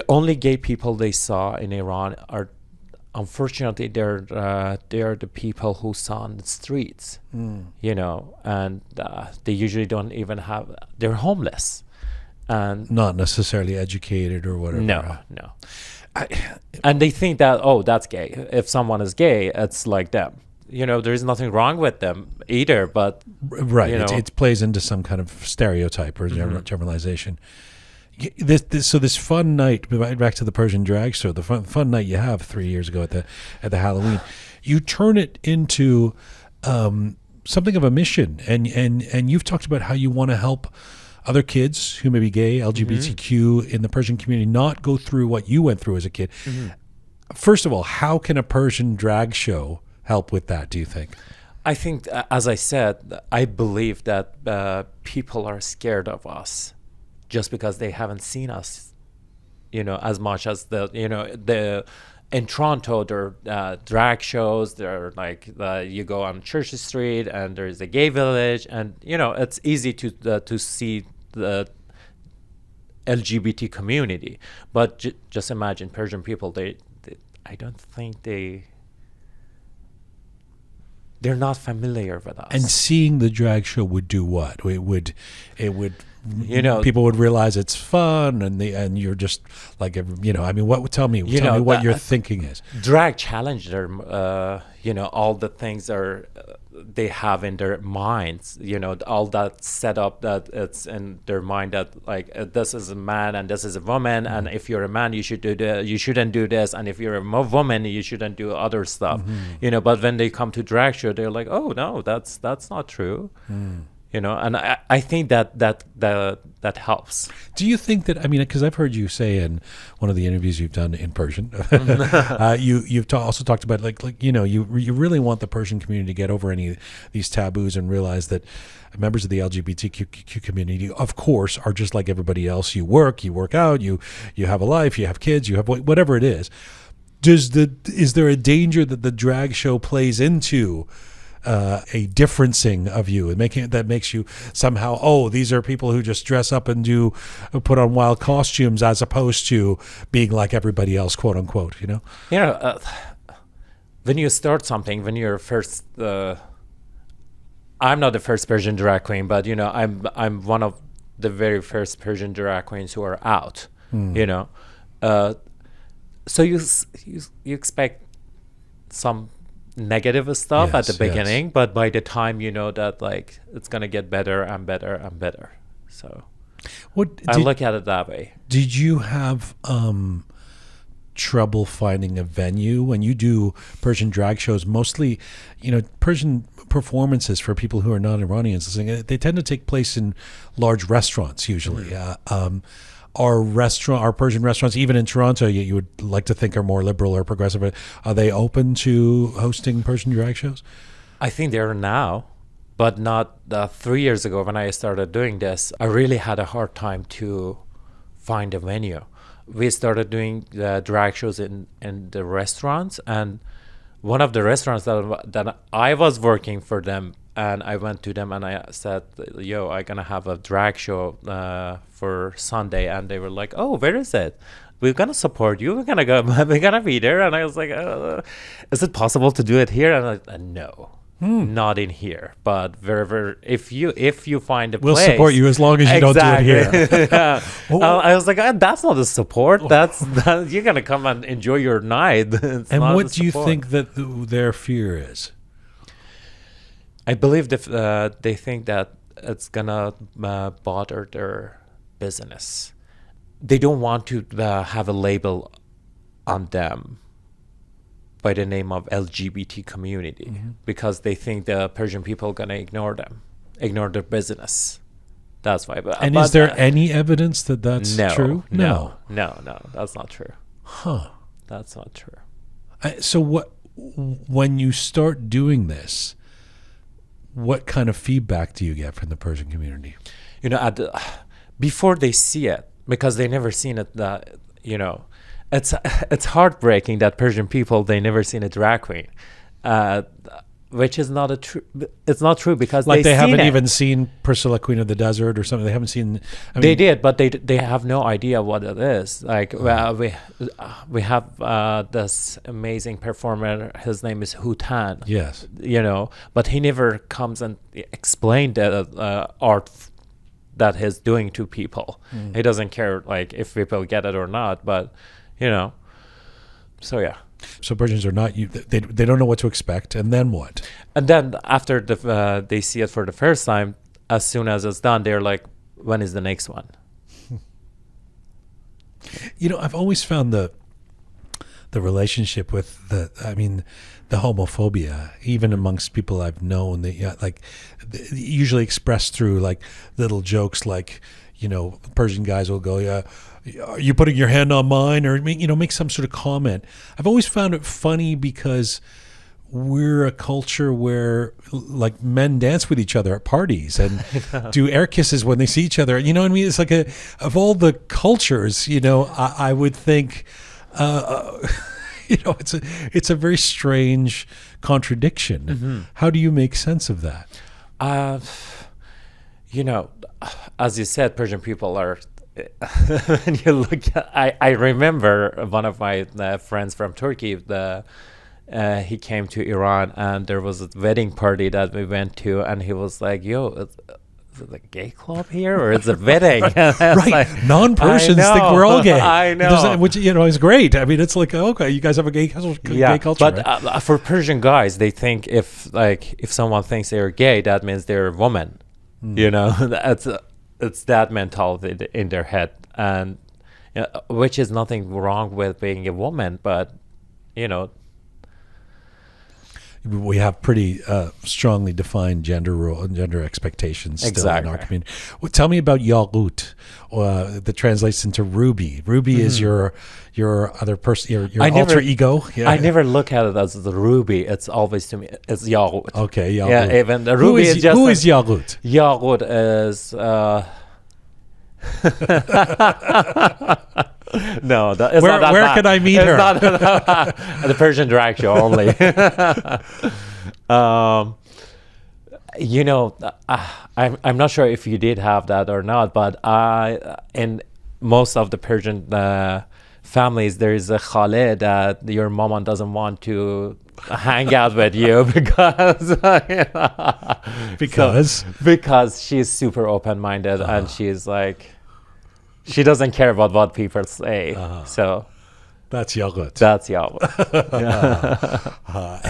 only gay people they saw in Iran are, unfortunately, they're the people who saw on the streets, and they usually don't even have. They're homeless, and not necessarily educated or whatever. no. And they think that, oh, that's gay. If someone is gay, it's like them. There's nothing wrong with them either, but right, it plays into some kind of stereotype or generalization. This fun night, back to the Persian Drag Show, the fun night you have 3 years ago at the Halloween, you turn it into something of a mission, and you've talked about how you want to help other kids who may be gay, LGBTQ in the Persian community not go through what you went through as a kid. First of all, how can a Persian drag show help with that, do you think? I think, as I said, I believe that people are scared of us just because they haven't seen us, as much as in Toronto, there are drag shows. There are like you go on Church Street, and there's a gay village, and it's easy to see the LGBT community. But just imagine Persian people. They I don't think they're not familiar with us. And seeing the drag show would do what? It would people would realize it's fun, and you're just like, what? Tell me what your thinking is. Drag challenge their, all the things they have in their minds, all that setup that it's in their mind, that like this is a man and this is a woman, and if you're a man you shouldn't do this, and if you're a woman you shouldn't do other stuff, but when they come to drag show they're like, oh no, that's not true. And I think that helps. Do you think that, because I've heard you say in one of the interviews you've done in Persian, you've also talked about you really want the Persian community to get over any of these taboos and realize that members of the LGBTQ community, of course, are just like everybody else. You work out, you have a life, you have kids, you have whatever it is. Is there a danger that the drag show plays into a differencing of you, and that makes you somehow, oh, these are people who just dress up and put on wild costumes, as opposed to being like everybody else, quote unquote, when you start something, when you're first, I'm not the first Persian drag queen, but I'm one of the very first Persian drag queens who are out. So you expect some negative stuff at the beginning, but by the time that like it's gonna get better and better and better. So I look at it that way. Did you have trouble finding a venue when you do Persian drag shows? Mostly, Persian performances, for people who are not Iranians listening, they tend to take place in large restaurants usually. Our Persian restaurants, even in Toronto, you would like to think are more liberal or progressive. Are they open to hosting Persian drag shows? I think they are now, but not 3 years ago when I started doing this. I really had a hard time to find a venue. We started doing the drag shows in the restaurants, and one of the restaurants that I was working for them, and I went to them and I said, yo, I'm going to have a drag show for Sunday. And they were like, oh, where is it? We're going to support you. We're going to go. We're going to be there. And I was like, is it possible to do it here? And I said, no, not in here. But wherever, if you find a place. We'll support you as long as you don't do it here. I was like, that's not a support. You're going to come and enjoy your night. And what do you think that their fear is? I believe they think that it's gonna bother their business. They don't want to have a label on them by the name of LGBT community, because they think the Persian people gonna ignore their business. That's why. And is there any evidence that that's true? No, that's not true. Huh? That's not true. So when you start doing this, what kind of feedback do you get from the Persian community? Before they see it, because they never seen it, it's heartbreaking that Persian people, they never seen a drag queen, which is not it's not true, because they haven't even seen Priscilla, Queen of the Desert, or something. They haven't seen. They did, but they have no idea what it is. Like we have this amazing performer. His name is Hutan. Yes, but he never comes and explained the art that he's doing to people. He doesn't care like if people get it or not, but so yeah. So Persians are not they don't know what to expect, and then what? And then after they see it for the first time, as soon as it's done, they're like, when is the next one? I've always found the relationship with the homophobia, even amongst people I've known, usually expressed through like little jokes, like, Persian guys will go, yeah, are you putting your hand on mine? Or, make some sort of comment. I've always found it funny because we're a culture where like men dance with each other at parties and do air kisses when they see each other. You know what I mean? It's like of all the cultures, I would think, it's a very strange contradiction. How do you make sense of that? As you said, Persian people are. When you look at, I remember one of my friends from Turkey. He came to Iran, and there was a wedding party that we went to, and he was like, "Yo, is it a gay club here, or it's a wedding?" Right. Like, non-Persians think we're all gay. I know. Which, is great. I mean, it's like, okay, you guys have a gay culture. But right? For Persian guys, they think if someone thinks they're gay, that means they're a woman. It's that mentality in their head, and which is nothing wrong with being a woman, but we have pretty strongly defined gender expectations still in our community. Well, tell me about Yaqut, that translates into ruby. Ruby is your other person, your alter ego. Yeah. I never look at it as the ruby. It's always, to me, it's Yaqut. Okay, Yaqut. Yeah, even the ruby is just... Who is Yaqut? Yaqut is... No, it's not that where bad. can I meet her? Not at the Persian Drag Show only. I'm not sure if you did have that or not, but in most of the Persian families, there is a khale that your mama doesn't want to hang out with you because she's super open-minded and she's like, she doesn't care about what people say. So that's Yaqut. That's Yaqut.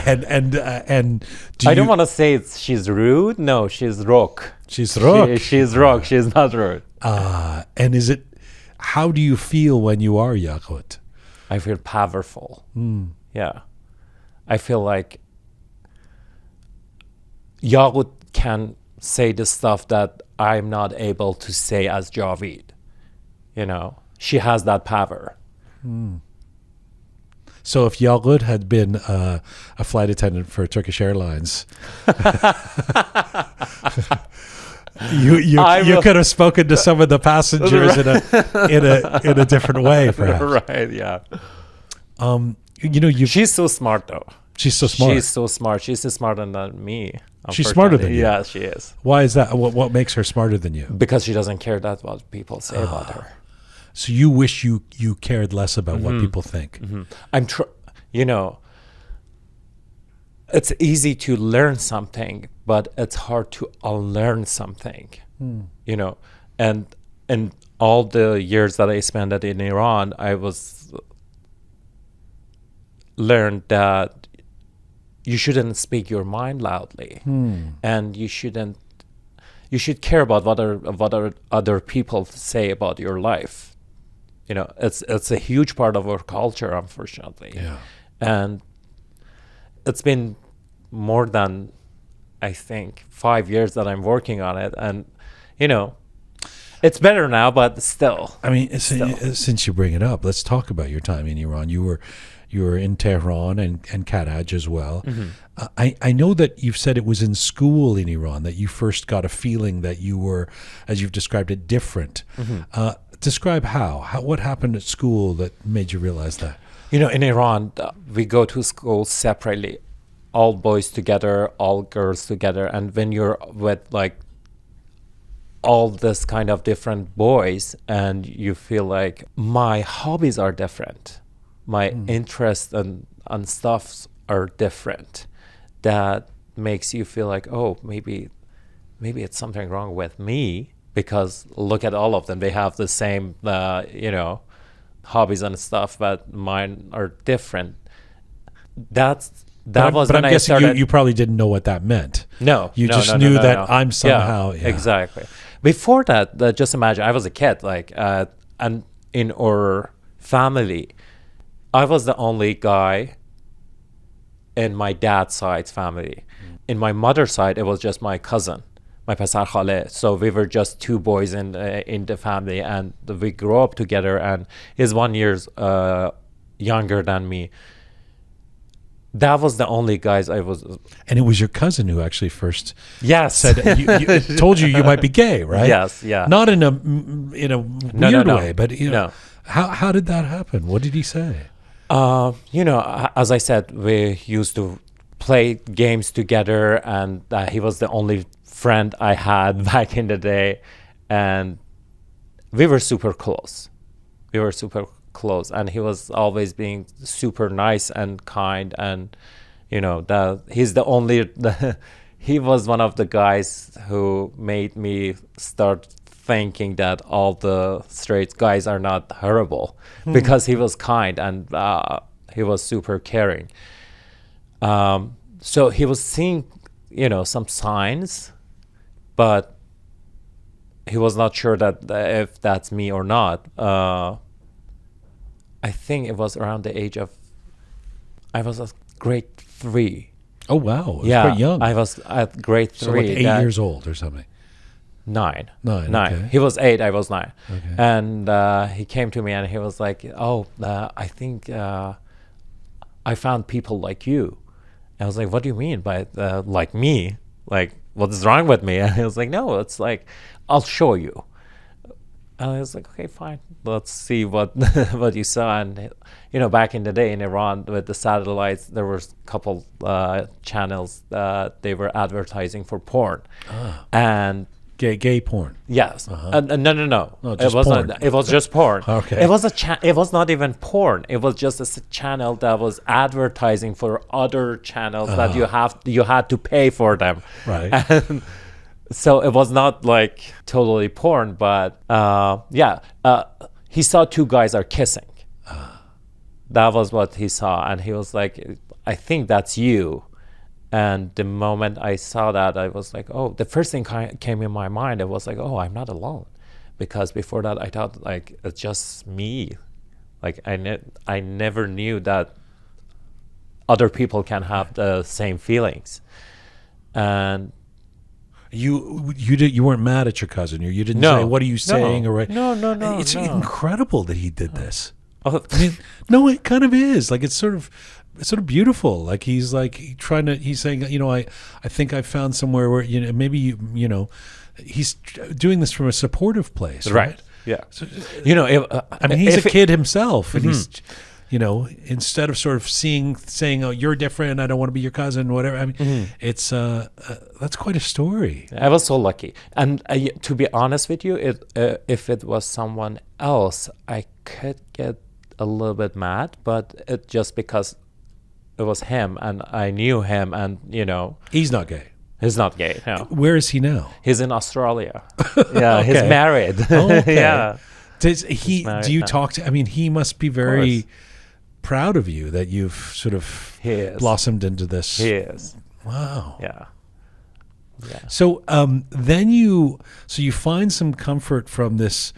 And I don't want to say she's rude. No, she's Roqe. She's Roqe. She's Roqe. She's not rude. And is it? How do you feel when you are Yaqut? I feel powerful. Yeah, I feel like Yaqut can say the stuff that I'm not able to say as Javid. She has that power. So if Yaqut had been a flight attendant for Turkish Airlines, you could have spoken to some of the passengers in a different way, perhaps. Right? Yeah. She's so smart, though. She's so smart. She's so smart. She's smarter than me. She's smarter than you. Yeah, she is. Why is that? What makes her smarter than you? Because she doesn't care that what people say about her. So you wish you cared less about what people think. It's easy to learn something, but it's hard to unlearn something. And in all the years that I spent in Iran, I learned that you shouldn't speak your mind loudly, and you should care about what other people say about your life. It's a huge part of our culture, unfortunately. Yeah. And it's been more than, I think, 5 years that I'm working on it, and it's better now, but still. I mean, since you bring it up, let's talk about your time in Iran. You were in Tehran and Karaj as well. I know that you've said it was in school in Iran that you first got a feeling that you were, as you've described it, different. Describe what happened at school that made you realize that. In Iran, we go to school separately, all boys together, all girls together, and when you're with like all this kind of different boys, and you feel like my hobbies are different, my interests and stuffs are different, that makes you feel like, oh, maybe it's something wrong with me, because look at all of them. They have the same, hobbies and stuff, but mine are different. That was but when I'm I guessing started. you probably didn't know what that meant. No, You no, just no, knew no, that no. I'm somehow. Yeah, Yeah. exactly. Before that, just imagine I was a kid, and in our family, I was the only guy in my dad's side's family. In my mother's side, it was just my cousin, my pasar khale. So we were just two boys in the family, and we grew up together. And he's 1 year younger than me. That was the only guys I was. And it was your cousin who actually first Yes. said told you might be gay, right? Yes, yeah. Not in a weird way, but how did that happen? What did he say? As I said, we used to play games together, and he was the only friend I had back in the day, and we were super close. And he was always being super nice and kind, and he's the only he was one of the guys who made me start thinking that all the straight guys are not horrible, because he was kind and he was super caring. So he was seeing some signs, but he was not sure that if that's me or not. I think it was around the age of, I was at grade 3. Oh wow, it was quite young. I was at grade 3. So like 8 years old or something. 9. Okay. He was 8, I was 9. Okay. And he came to me and he was like, I think I found people like you. I was like, what do you mean by like me? Like, what is wrong with me? And he was like, no, it's like, I'll show you. And I was like, okay, fine. Let's see what what you saw. And back in the day in Iran with the satellites, there were a couple channels that they were advertising for porn, and Gay porn. yes, Uh-huh. No, No, it just wasn't. porn. It was just porn. Okay. It was it was not even porn. It was just a channel that was advertising for other channels that you had to pay for them. Right. And so it was not like totally porn, but he saw two guys are kissing. That was what he saw, and he was like, I think that's you. And the moment I saw that, I was like, oh, the first thing came in my mind, it was like, oh, I'm not alone. Because before that, I thought like, it's just me. Like I never knew that other people can have the same feelings. And you weren't mad at your cousin. You didn't No, say, what are you saying? no, Or right? no, It's no. incredible that he did this. Oh, I mean, no, it kind of is. Like it's sort of beautiful. Like he's saying, I think I found somewhere where maybe he's doing this from a supportive place, right? Yeah. So, I I mean, he's a kid himself, and he's instead of sort of saying, oh, you're different, I don't want to be your cousin, whatever. I mean, it's that's quite a story. I was so lucky. And to be honest with you, if it was someone else, I could get a little bit mad, but it just because it was him and I knew him, and He's not gay. he's not gay. No, Where is he now? he's in Australia. Yeah, he's Okay. married. Okay. Yeah. Does he? married Do you now. talk to? I mean, he must be very course. proud of you that you've sort of He is. blossomed into this. He is. Wow. Yeah. Yeah. So then you find some comfort from these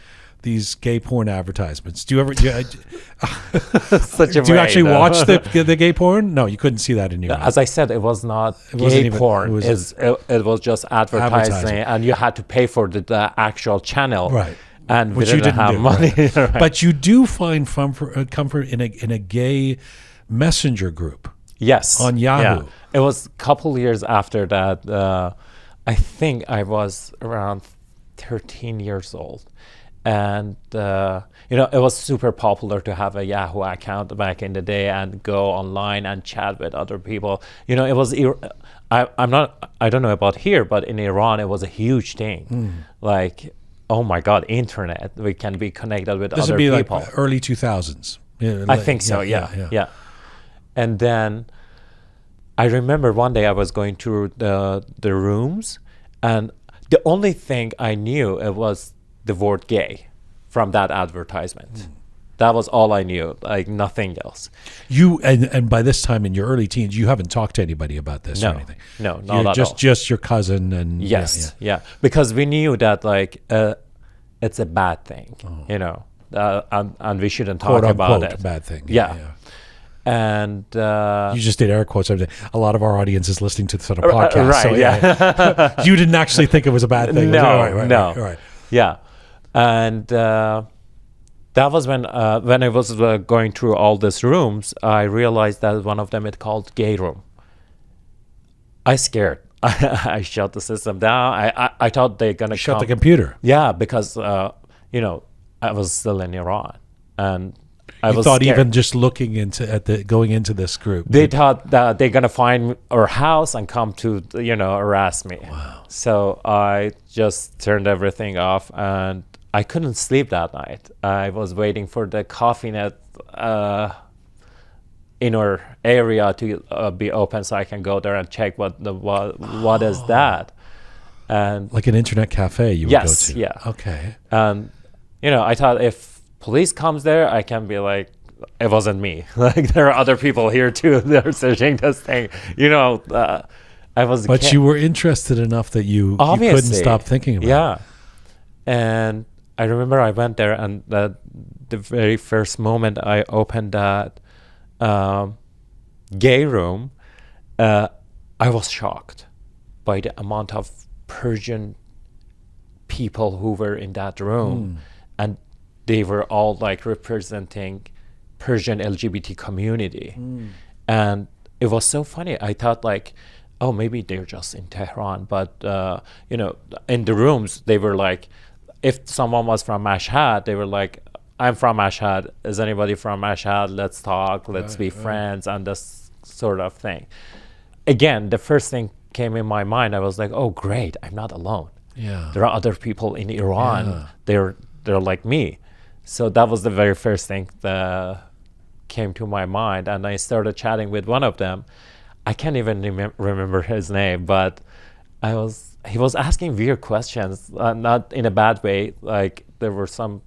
gay porn advertisements. Do you Such a do you way, actually though. watch the gay porn? No, you couldn't see that in your. As I said, it was not wasn't gay even- porn. it was- It was just advertising, Advertising. and you had to pay for the actual channel. Right. And Which we you didn't didn't have do, money. right. Right. But you do find comfort in a gay messenger group. Yes. On Yahoo. Yeah. It was a couple years after that. I think I was around 13 years old. And, it was super popular to have a Yahoo account back in the day and go online and chat with other people. It was, I don't know about here, but in Iran, it was a huge thing. Like, oh my God, internet, we can be connected with This other would be people. like early 2000s. Yeah, I think so, yeah. And then I remember one day I was going through the rooms, and The only thing I knew it was the word gay from that advertisement. That was all I knew, like nothing else. You and by this time in your early teens, you haven't talked to anybody about this or anything. No, You're not at all. Just your cousin and Yes, yeah. Because we knew that like it's a bad thing, you know, and we shouldn't talk quote about unquote it. bad thing. Yeah. And you just did air quotes. A lot of our audience is listening to this on a podcast. right, So yeah. you didn't actually think it was a bad thing. No, no. Right. Yeah. And that was when I was going through all these rooms, I realized that one of them is called gay room. I scared. I shut the system down. I thought they're gonna Shut the computer. Yeah, because you know, I was still in Iran, and I You was thought scared. even just looking going into this group. They thought that they're gonna find our house and come to, you know, harass me. Wow. So I just turned everything off, and I couldn't sleep that night. I was waiting for the coffee net in our area to be open, so I can go there and check what is that. And Like an internet cafe you would Yes, go to. yeah. Okay. and you know, I thought if police comes there, I can be like, it wasn't me. Like there are other people here too. They're searching this thing. You know, I was. But you were interested enough that you couldn't Obviously. stop thinking about it. Yeah. And I remember I went there, and the very first moment I opened that gay room, I was shocked by the amount of Persian people who were in that room. And they were all like representing Persian LGBT community. And it was so funny. I thought like, oh, maybe they're just in Tehran. But, you know, in the rooms, they were like, if someone was from Mashhad, they were like, I'm from Mashhad. Is anybody from Mashhad? Let's talk. Let's be friends, and this sort of thing. Again, the first thing came in my mind. I was like, oh, great. I'm not alone. Yeah. There are other people in Iran. Yeah. They're like me. So that was the very first thing that came to my mind. And I started chatting with one of them. I can't even remember his name, but he was asking weird questions, not in a bad way. Like there were some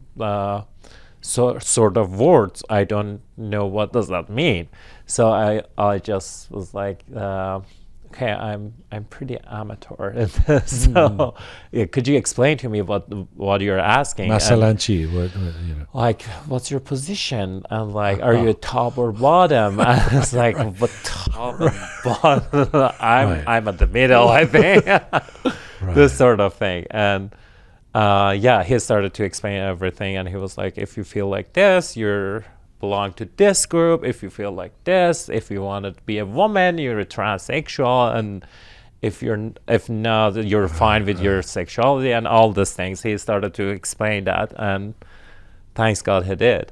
sort of words. I don't know what does that mean. So I just was like, okay, I'm pretty amateur in this. So yeah, could you explain to me what you're asking? Masalanchi, what you know. Like, what's your position? And like, are you top or bottom? And it's like, what top and bottom? I'm at the middle, I think. This sort of thing. And yeah, he started to explain everything, and he was like, if you feel like this, you're belong to this group. If you feel like this, if you want to be a woman, you're a transsexual, and if not, you're fine with your sexuality and all these things. He started to explain that, and thanks God he did,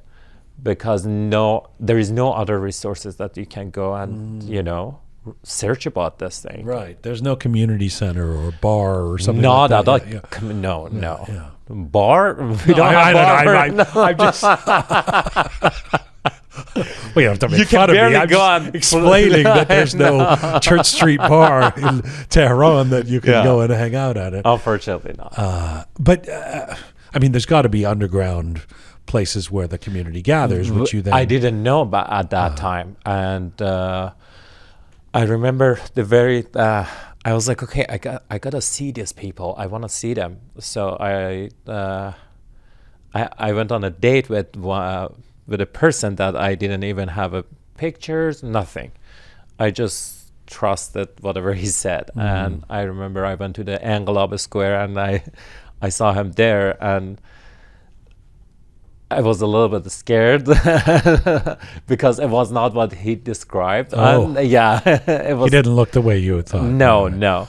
because there is no other resources that you can go and you know, search about this thing. Right. There's no community center or bar or something Not like at that. all. No. Yeah. Bar? We don't have bar. I'm just. Well, you have to make You can fun of me. barely I'm go just on. explaining that there's no Church Street bar in Tehran that you can Yeah. go and hang out at it. Unfortunately not. But I mean, there's got to be underground places where the community gathers, which you then. I didn't know about at that time, and I remember the very. I was like, okay, I gotta see these people. I want to see them. So I went on a date with a person that I didn't even have a pictures, nothing. I just trusted whatever he said. And I remember I went to the Anglob Square, and I saw him there, and I was a little bit scared because it was not what he described. Oh. And yeah, it was. He didn't look the way you had thought. No.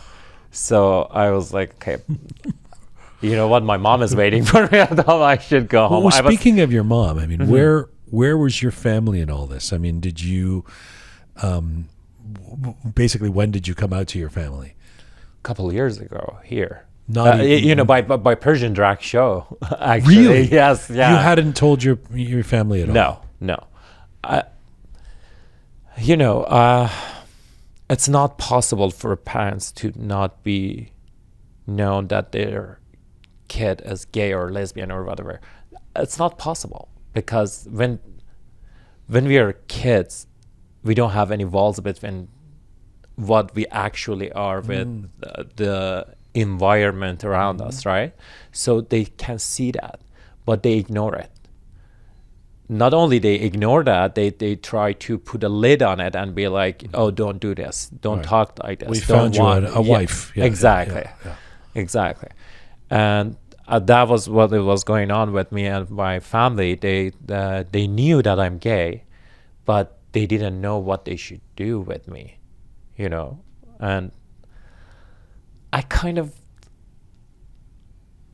So I was like, okay, you know what? My mom is waiting for me. I thought I should go home. Well, speaking of your mom, I mean, where was your family in all this? I mean, did you basically, when did you come out to your family? A couple of years ago here. Not you know, by Persian Drag Show. Actually. Really? Yes. Yeah. You hadn't told your family at all? No. It's not possible for parents to not be known that their kid is gay or lesbian or whatever. It's not possible, because when we are kids, we don't have any walls between what we actually are with the environment around us, right? So they can see that, but they ignore it. Not only they ignore that, they try to put a lid on it and be like, oh, don't do this, don't talk like this. We don't found you a wife. Yeah, exactly. Yeah. Exactly. And that was what it was going on with me and my family. They knew that I'm gay, but they didn't know what they should do with me, you know. And I kind of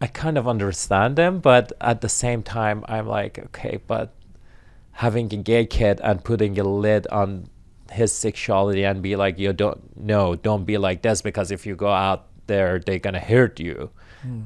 understand them, but at the same time, I'm like, okay, but having a gay kid and putting a lid on his sexuality and be like, don't be like this, because if you go out there, they're gonna hurt you.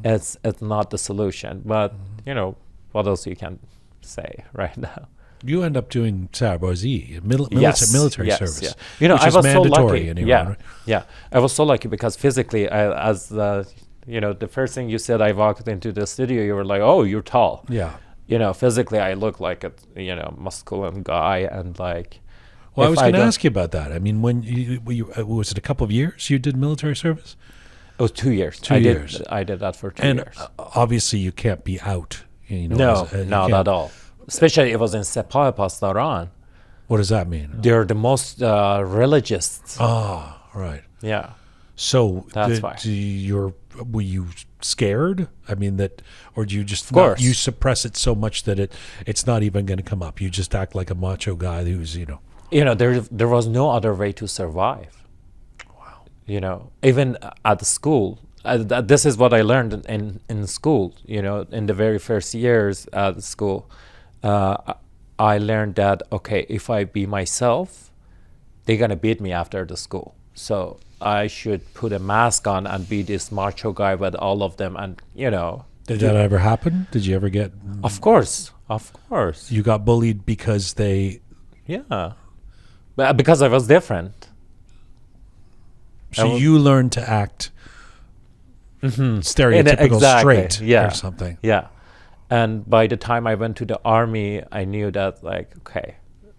It's not the solution. But you know, what else you can say right now? You end up doing Sarbazi, military service. Yeah. You know, which I is was so mandatory lucky. in Iran, Yeah, right? yeah. I was so lucky because physically, you know, the first thing you said, I walked into the studio, you were like, "Oh, you're tall." Yeah. You know, physically, I look like a masculine guy, and like. Well, I was going to ask you about that. I mean, when you was it a couple of years you did military service? It was 2 years. 2 years. I did that for 2 years. And obviously, you can't be out. You know, Not at all. Especially it was in Sepah Pastaran. What does that mean? They're the most religious. Oh, right. Yeah. So That's why. Were you scared? I mean, or do you just you suppress it so much that it's not even going to come up? You just act like a macho guy who's there was no other way to survive. Wow. You know, even at school, this is what I learned in school. You know, in the very first years at school, I learned that, okay, if I be myself, they're gonna beat me after the school. So I should put a mask on and be this macho guy with all of them, and you know. Did that ever happen? Did you ever get? Of course. You got bullied because they. Yeah. Because I was different. So you learned to act stereotypical straight or something. Yeah. And by the time I went to the army, I knew that, like, okay,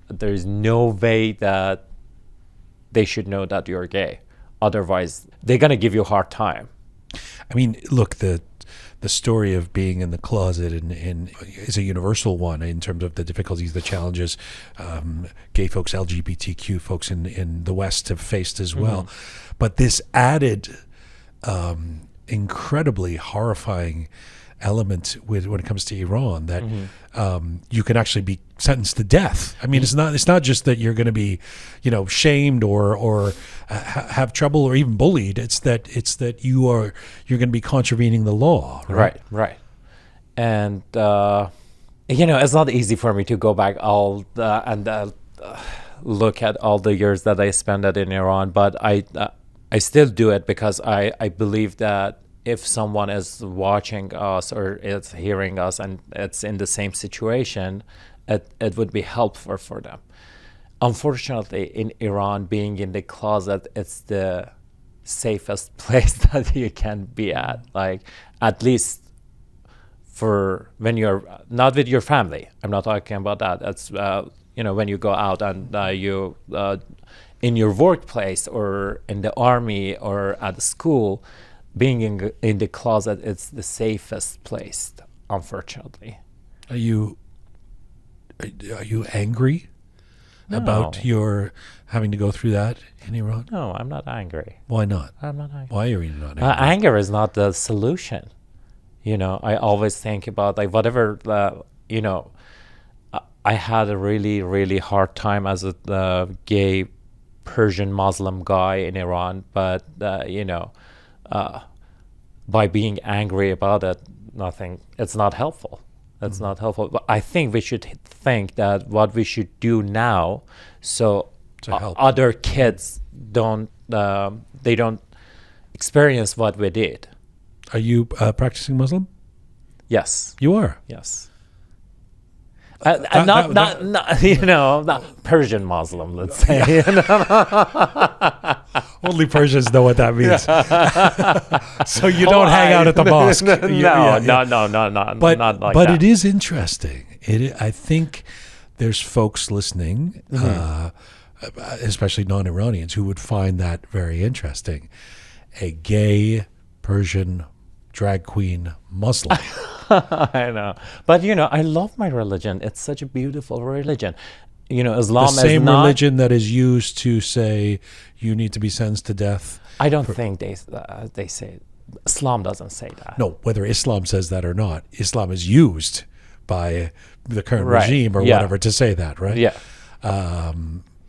there's no way that they should know that you're gay. Otherwise, they're going to give you a hard time. I mean, look, the story of being in the closet is a universal one in terms of the difficulties, the challenges gay folks, LGBTQ folks in the West have faced as well. But this added incredibly horrifying element when it comes to Iran that you can actually be sentenced to death. I mean, it's not just that you're going to be, shamed or have trouble or even bullied. It's that you're going to be contravening the law. Right. And it's not easy for me to go back look at all the years that I spent in Iran, but I still do it because I believe that if someone is watching us or is hearing us and it's in the same situation, it would be helpful for them. Unfortunately, in Iran, being in the closet, it's the safest place that you can be at. Like, at least for when you're not with your family. I'm not talking about that. That's, when you go out and you in your workplace or in the army or at school, being in the closet, it's the safest place, unfortunately. Are you angry about your having to go through that in Iran? No, I'm not angry. Why not? I'm not angry. Why are you not angry? Anger is not the solution. I always think about, like, whatever, I had a really, really hard time as a gay Persian Muslim guy in Iran, but, by being angry about it, it's not helpful. It's not helpful. But I think we should think that what we should do now, so other kids don't experience what we did. Are you practicing Muslim? Yes. You are? Yes. Not Persian Muslim, let's say. Only Persians know what that means. So you don't hang out at the mosque. No, But not like but that. it is interesting. I think there's folks listening, especially non-Iranians, who would find that very interesting. A gay Persian drag queen Muslim. I know, but I love my religion. It's such a beautiful religion. Islam The same is not, religion that is used to say you need to be sentenced to death. I don't think they say. Islam doesn't say that. No, whether Islam says that or not, Islam is used by the current Right. regime or Yeah. whatever to say that, right? Yeah.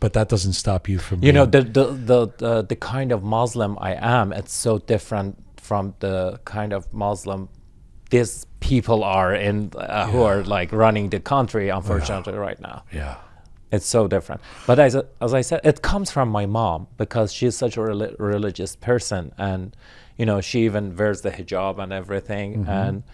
But that doesn't stop you from The kind of Muslim I am, it's so different from the kind of Muslim these people are in who are like running the country, unfortunately, right now. Yeah. It's so different. But as I said, it comes from my mom because she's such a religious person, and she even wears the hijab and everything. And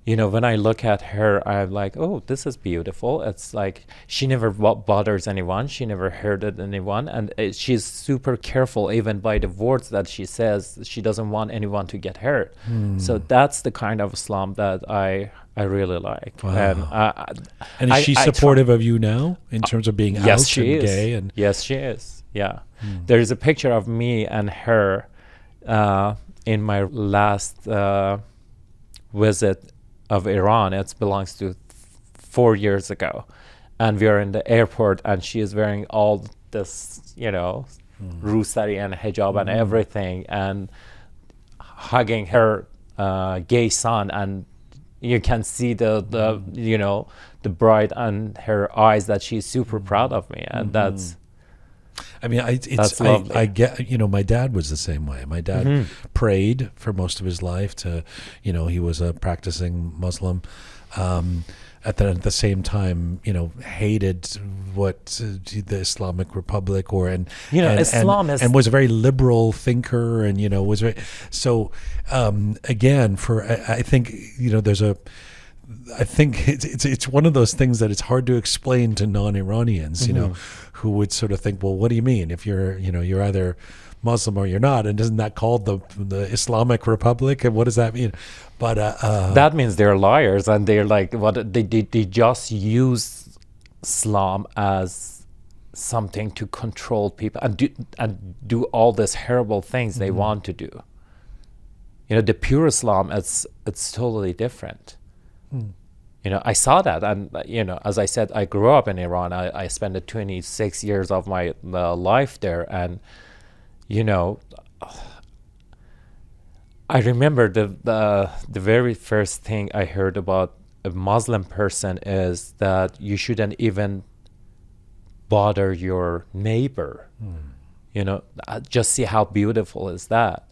when I look at her, I'm like, oh, this is beautiful. It's like she never bothers anyone. She never hurted anyone, and she's super careful even by the words that she says. She doesn't want anyone to get hurt. So that's the kind of Islam that I really like. Wow. And is she supportive of you now in terms of being yes, out she and is. gay? And Yes, she is. Yeah. There is a picture of me and her in my last visit of Iran. It belongs to 4 years ago. And we are in the airport and she is wearing all this, rusari and hijab and everything, and hugging her gay son, and you can see the bride and her eyes that she's super proud of me, and that's lovely. I get, my dad was the same way. My dad prayed for most of his life to, he was a practicing Muslim. At the same time, hated what the Islamic Republic Islam is, and was a very liberal thinker, and was very again I think I think it's one of those things that it's hard to explain to non-Iranians, who would sort of think, well, what do you mean if you're you're either Muslim or you're not, and isn't that called the Islamic Republic, and what does that mean? But that means they're liars, and they're like, what they just use Islam as something to control people and do all these horrible things they want to do. The pure Islam, it's totally different. I saw that, and as I said, I grew up in Iran. I spent 26 years of my life there, and I remember the very first thing I heard about a Muslim person is that you shouldn't even bother your neighbor. Just see how beautiful is that.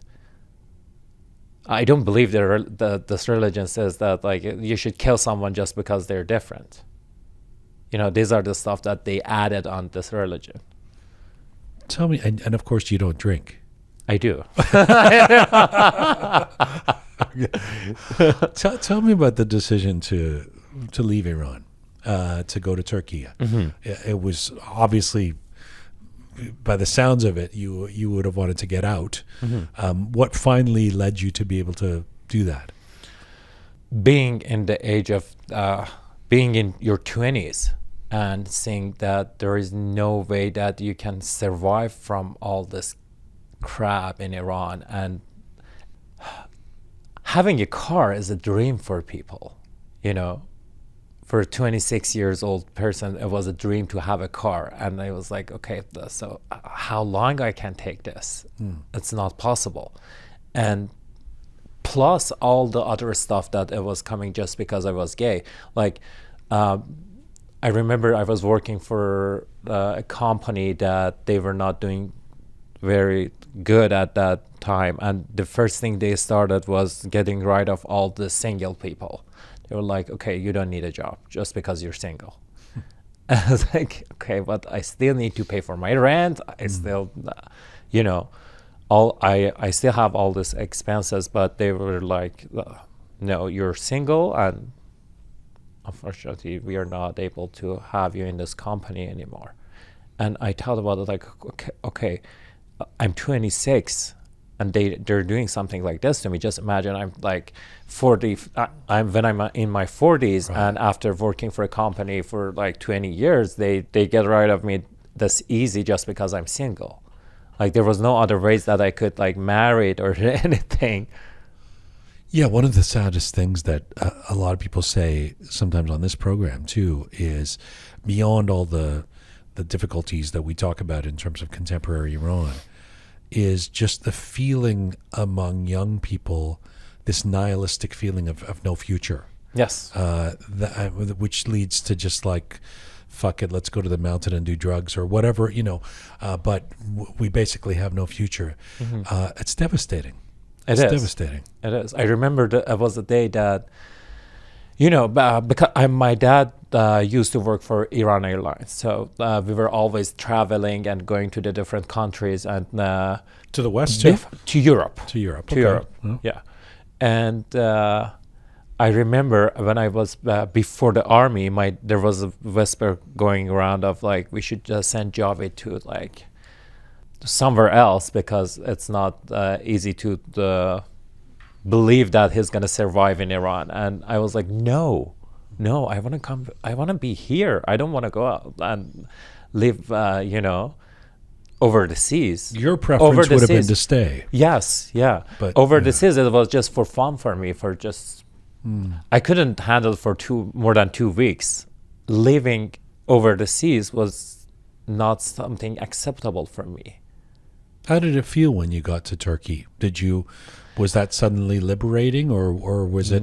I don't believe this religion says that like you should kill someone just because they're different. These are the stuff that they added on this religion. Tell me, and of course you don't drink. I do. Tell me about the decision to leave Iran, to go to Turkey. It was obviously, by the sounds of it, you would have wanted to get out. What finally led you to be able to do that? Being in the age of being in your 20s and seeing that there is no way that you can survive from all this crap in Iran, and having a car is a dream for people. For a 26 years old person, it was a dream to have a car, and I was like, okay, so how long I can take this? It's not possible. And plus all the other stuff that it was coming just because I was gay. Like I remember I was working for a company that they were not doing very good at that time, and the first thing they started was getting rid of all the single people. They were like, okay, you don't need a job just because you're single. And I was like, okay, but I still need to pay for my rent. I still, I still have all these expenses, but they were like, no, you're single, and unfortunately, we are not able to have you in this company anymore. And I thought about it like, okay, I'm 26 and they're doing something like this to me. Just imagine I'm like 40. I'm in my 40s, and after working for a company for like 20 years, they get rid of me this easy just because I'm single. Like there was no other ways that I could like marry it or anything. Yeah, one of the saddest things that a lot of people say sometimes on this program too is beyond all the difficulties that we talk about in terms of contemporary Iran is just the feeling among young people, this nihilistic feeling of no future. Yes. Which leads to just like, fuck it, let's go to the mountain and do drugs or whatever, but we basically have no future. It's devastating. It's devastating. It is. I remember it was a day that, because my dad used to work for Iran Airlines. So we were always traveling and going to the different countries and to the West too? To Europe. To Europe. To okay. Europe. Oh. Yeah. And I remember when I was before the army, there was a whisper going around of like, we should just send Javid to like somewhere else because it's not easy to believe that he's going to survive in Iran. And I was like, no, I want to come. I want to be here. I don't want to go out and live, over the seas. Your preference would have been to stay. Yes, yeah. But over the seas, it was just for fun for me, for just, I couldn't handle for more than 2 weeks. Living over the seas was not something acceptable for me. How did it feel when you got to Turkey? Was that suddenly liberating or was it,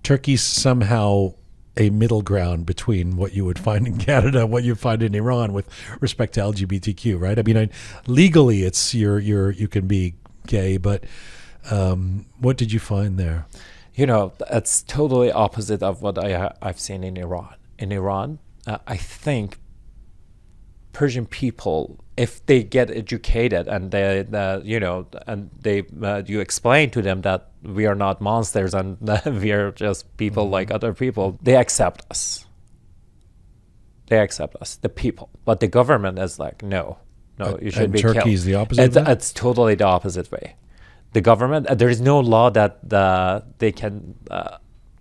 Turkey's somehow a middle ground between what you would find in Canada and what you find in Iran with respect to LGBTQ, right? I mean, legally it's you can be gay, but what did you find there? It's totally opposite of what I've seen in Iran. In Iran, I think Persian people, if they get educated and you explain to them that we are not monsters and we are just people like other people, they accept us. The people. But the government is like, no, you should be killed. Turkey is the opposite. It's totally the opposite way. The government, there is no law that they can.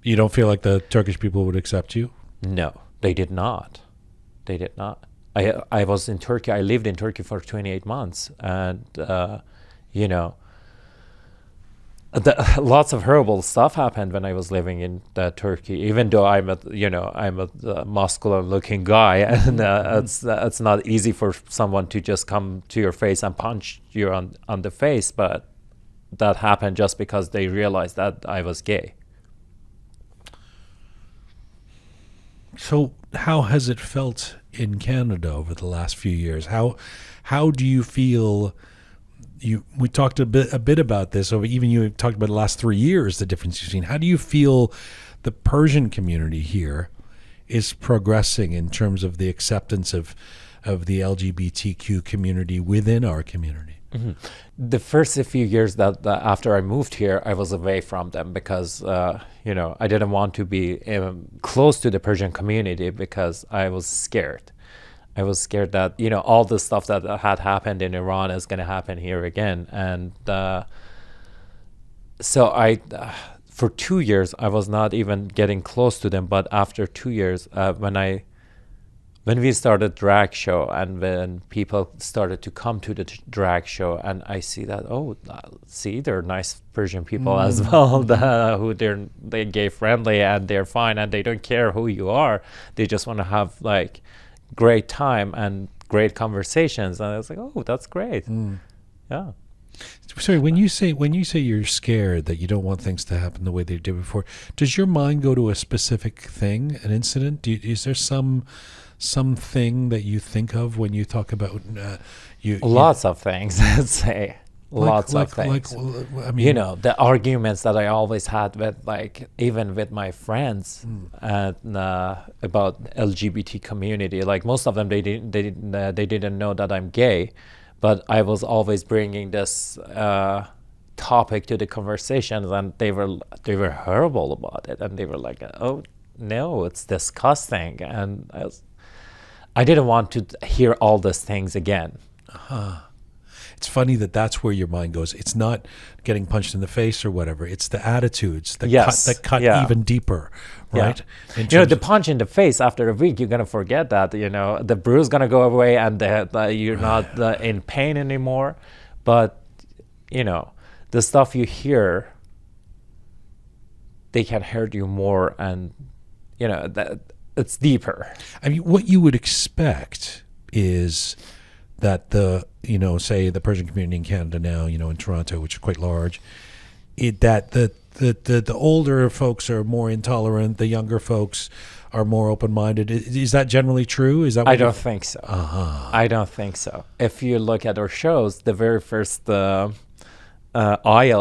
You don't feel like the Turkish people would accept you? No, they did not. I was in Turkey. I lived in Turkey for 28 months, and lots of horrible stuff happened when I was living in Turkey. Even though I'm a muscular-looking guy, and it's not easy for someone to just come to your face and punch you on the face. But that happened just because they realized that I was gay. So how has it felt in Canada over the last few years? How do you feel? We talked a bit about this, or even you talked about the last 3 years, the difference you've seen. How do you feel the Persian community here is progressing in terms of the acceptance of the LGBTQ community within our community? Mm-hmm. The first few years that after I moved here, I was away from them because, I didn't want to be close to the Persian community because I was scared. I was scared that, all the stuff that had happened in Iran is going to happen here again. And so for 2 years, I was not even getting close to them. But after 2 years, when we started drag show and when people started to come to the drag show, and I see that, they're nice Persian people as well, who they're gay friendly and they're fine and they don't care who you are. They just want to have like great time and great conversations. And I was like, that's great. Yeah. Sorry, when you say you're scared that you don't want things to happen the way they did before, does your mind go to a specific thing, an incident? Is there something that you think of when you talk about lots of things? I'd say lots of things. I mean, the arguments that I always had with even with my friends and about LGBT community. Like most of them, they didn't know that I'm gay, but I was always bringing this topic to the conversations, and they were horrible about it, and they were like, "Oh no, it's disgusting," and I didn't want to hear all these things again. It's funny that that's where your mind goes. It's not getting punched in the face or whatever. It's the attitudes that cut even deeper, right? The punch in the face, after a week, you're going to forget that, the bruise going to go away and you're not in pain anymore. But, the stuff you hear, they can hurt you more, and, that it's deeper. I mean, what you would expect is that say the Persian community in Canada now, in Toronto, which is quite large, that the older folks are more intolerant, the younger folks are more open-minded. Is that generally true? Is that? I don't think so. I don't think so. If you look at our shows, the very first aisle,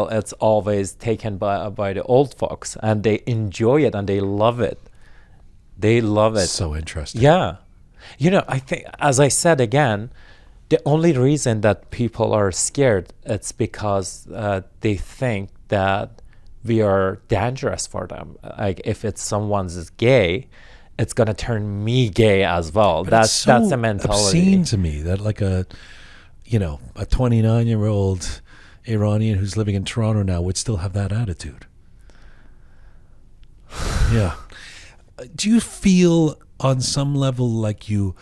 it's always taken by the old folks, and they enjoy it and they love it. They love it. So interesting. Yeah. I think, as I said again, the only reason that people are scared, it's because they think that we are dangerous for them. Like, if it's someone's gay, it's going to turn me gay as well. That's the mentality. Obscene to me that like a 29-year-old Iranian who's living in Toronto now would still have that attitude. Yeah. Do you feel on some level like you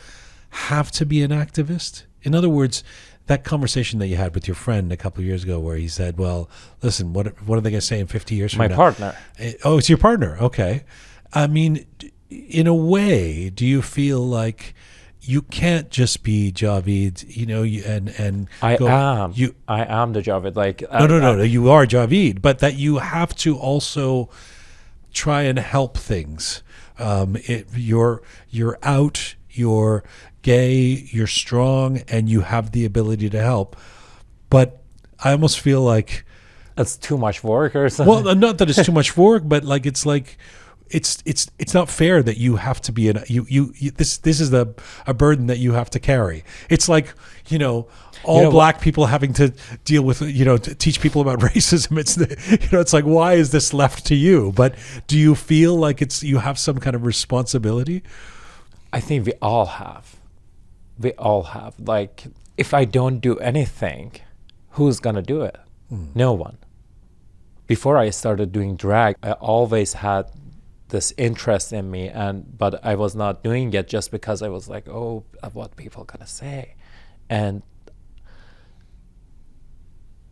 have to be an activist? In other words, that conversation that you had with your friend a couple of years ago where he said, well, listen, what are they going to say in 50 years from now? My partner. Oh, it's your partner. Okay. I mean, in a way, do you feel like you can't just be Javid, and I am the Javid. Like, no, you are Javid, but that you have to also try and help things. You're out, you're gay, you're strong, and you have the ability to help. But I almost feel like it's too much work or something. Well, not that it's too much work, but like it's not fair that you have to be this is a burden that you have to carry. It's like, black people having to deal with, to teach people about racism. It's like, why is this left to you? But do you feel like you have some kind of responsibility? I think we all have. Like, if I don't do anything, who's going to do it? No one. Before I started doing drag, I always had this interest in me, but I was not doing it just because I was like, oh, what people gonna say? And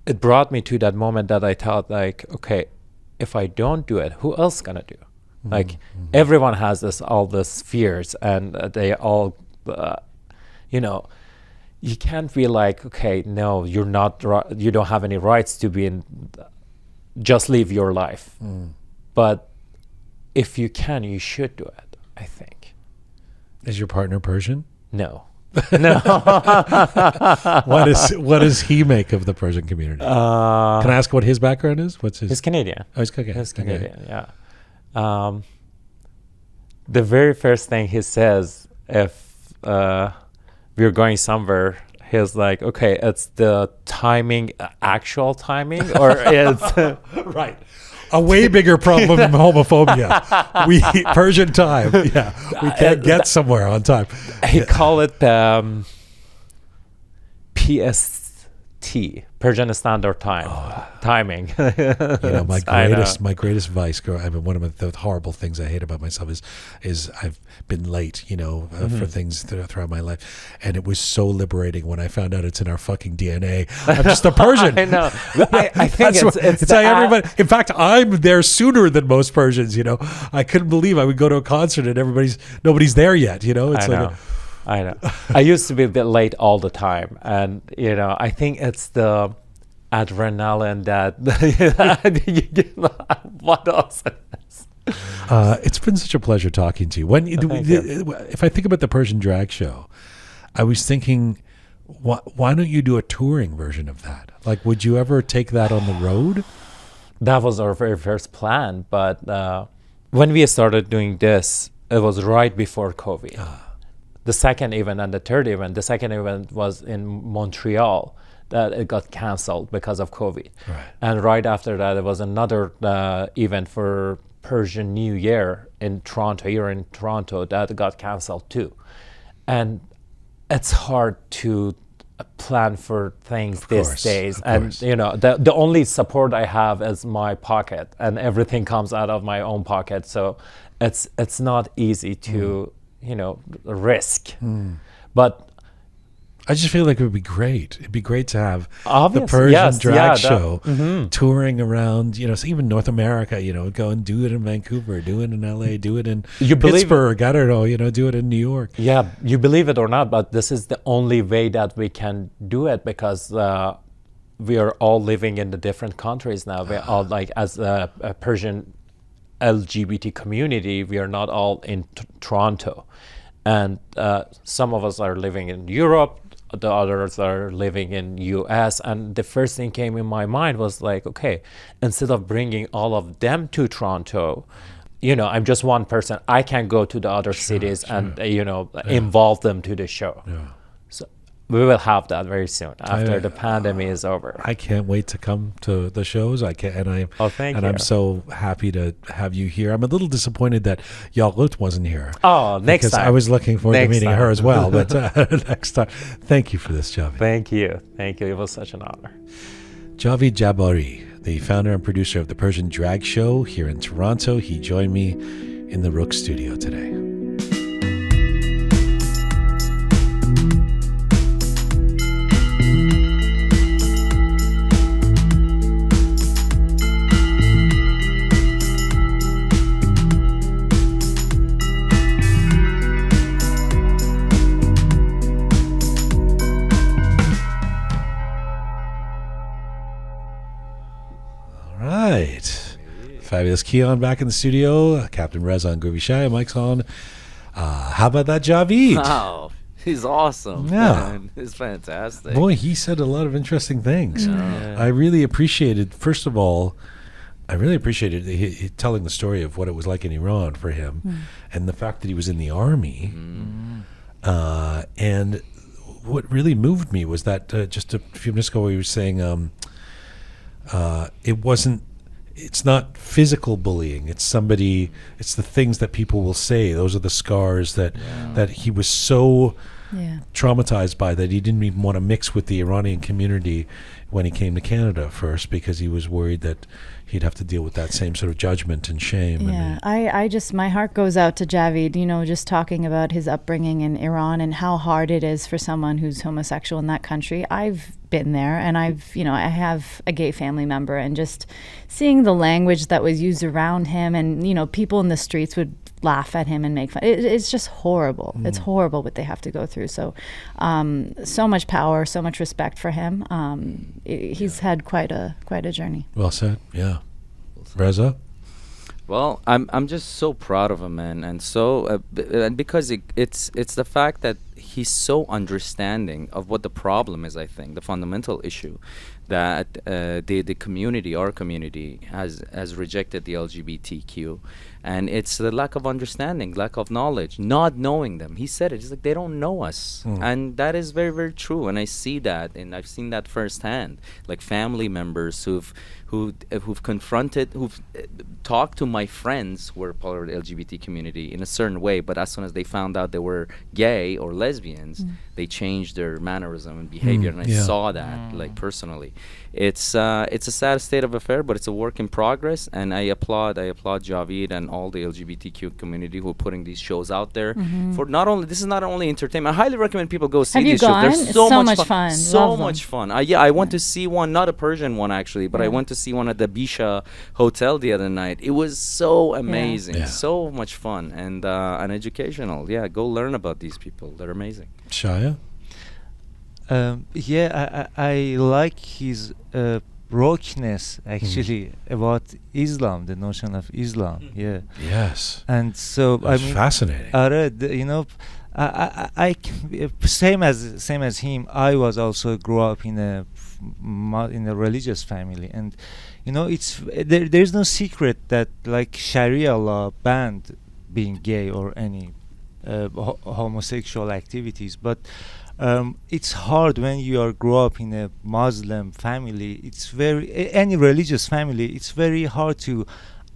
it brought me to that moment that I thought, like, okay, if I don't do it, who else gonna do? Like, everyone has all this fears, and they all, you can't be like, okay, no, you're not, you don't have any rights to be in, just live your life. But if you can, you should do it, I think. Is your partner Persian? No. No. What does he make of the Persian community? Can I ask what his background is? He's Canadian. Oh, he's okay. He's Canadian, yeah. The very first thing he says, if we're going somewhere, he's like, okay, it's the timing, actual timing, or it's... Right. A way bigger problem than homophobia. Persian time. Yeah. We can't get somewhere on time. He call it PST, Persian Standard Time, timing. My greatest vice, one of the horrible things I hate about myself is I've been late, for things throughout my life, and it was so liberating when I found out it's in our fucking DNA. I'm just a Persian. I know. I think it's like everybody. In fact, I'm there sooner than most Persians. I couldn't believe I would go to a concert and nobody's there yet. It's I know. I used to be a bit late all the time, and I think it's the adrenaline that what else? It's been such a pleasure talking to you. If I think about the Persian Drag Show, I was thinking, why don't you do a touring version of that? Like, would you ever take that on the road? That was our very first plan, but when we started doing this, it was right before COVID. The second event and the third event, the second event was in Montreal, that it got canceled because of COVID. Right. And right after that, there was another event for Persian New Year in Toronto, here in Toronto, that got canceled too. And it's hard to plan for things Of these course, days, of and course. you know, the only support I have is my pocket, and everything comes out of my own pocket. So it's not easy to you know, risk, but I just feel like it would be great. It'd be great to have the Obvious, Persian yes, Drag yeah, Show touring around, you know, so even North America, you know, go and do it in Vancouver, do it in LA, do it in You believe it? Pittsburgh, I don't know, you know, do it in New York. yeah, you believe it or not, but this is the only way that we can do it, because we are all living in the different countries now. We're all like, as a Persian LGBT community, we are not all in Toronto, and some of us are living in Europe, the others are living in US. And the first thing came in my mind was like, okay, instead of bringing all of them to Toronto, you know, I'm just one person, I can go to the other cities and you know, involve them to the show. So we will have that very soon after the pandemic is over. I can't wait to come to the shows. I can, and I Thank and you. I'm so happy to have you here. I'm a little disappointed that Yalut wasn't here. Oh, next because time. I was looking forward to Next meeting time. her as well. But next time, thank you for this, Javid. Thank you. It was such an honor. Javid Jabari, the founder and producer of the Persian Drag Show here in Toronto. He joined me in the Roqe Studio today. Right. Fabulous Keon back in the studio. Captain Reza on Groovy Shy. Mike's on. How about that, Javid? Wow, he's awesome. Yeah. Man. He's fantastic. Boy, he said a lot of interesting things. I really appreciated, first of all, I really appreciated he telling the story of what it was like in Iran for him and the fact that he was in the army. And what really moved me was that just a few minutes ago he was saying it's not physical bullying. It's the things that people will say. Those are the scars that he was so traumatized by that he didn't even want to mix with the Iranian community when he came to Canada first, because he was worried that he'd have to deal with that same sort of judgment and shame. Yeah, I just, my heart goes out to Javid, you know, just talking about his upbringing in Iran and how hard it is for someone who's homosexual in that country. I've been there, and I have a gay family member, and just seeing the language that was used around him, and, you know, people in the streets would laugh at him and make fun. It's just horrible. It's horrible what they have to go through. So, so much power, so much respect for him. He's had quite a journey. Well said. Yeah. Reza? Well, I'm just so proud of him, man, and so and because it's the fact that he's so understanding of what the problem is. I think the fundamental issue that the community, our community, has rejected the LGBTQ, and it's the lack of understanding, lack of knowledge, not knowing them. He said it. He's like, they don't know us, and that is very, very true. And I see that, and I've seen that firsthand. Like family members who've confronted, who've talked to my friends who were part of the LGBT community in a certain way, but as soon as they found out they were gay or lesbians, they changed their mannerism and behavior, and I saw that like personally. It's a sad state of affair, but it's a work in progress, and I applaud Javid and all the LGBTQ community who are putting these shows out there. For this is not only entertainment. I highly recommend people go see Have you these shows. gone? They're It's so so much much fun. fun. So Love much them. fun. I went to see one, not a Persian one actually, but I went to see one at the Bisha Hotel the other night. It was so amazing, Yeah. so much fun, and educational. Yeah, go learn about these people. They're amazing. Shaya? I like his rokeness actually about Islam, the notion of Islam. Yeah, Yes. and so That's I mean, fascinating. you know, I same as him. I was also grew up in a religious family, and you know, there's no secret that like Sharia law banned being gay or any homosexual activities, but it's hard when you are grow up in a Muslim family. It's any religious family. It's very hard to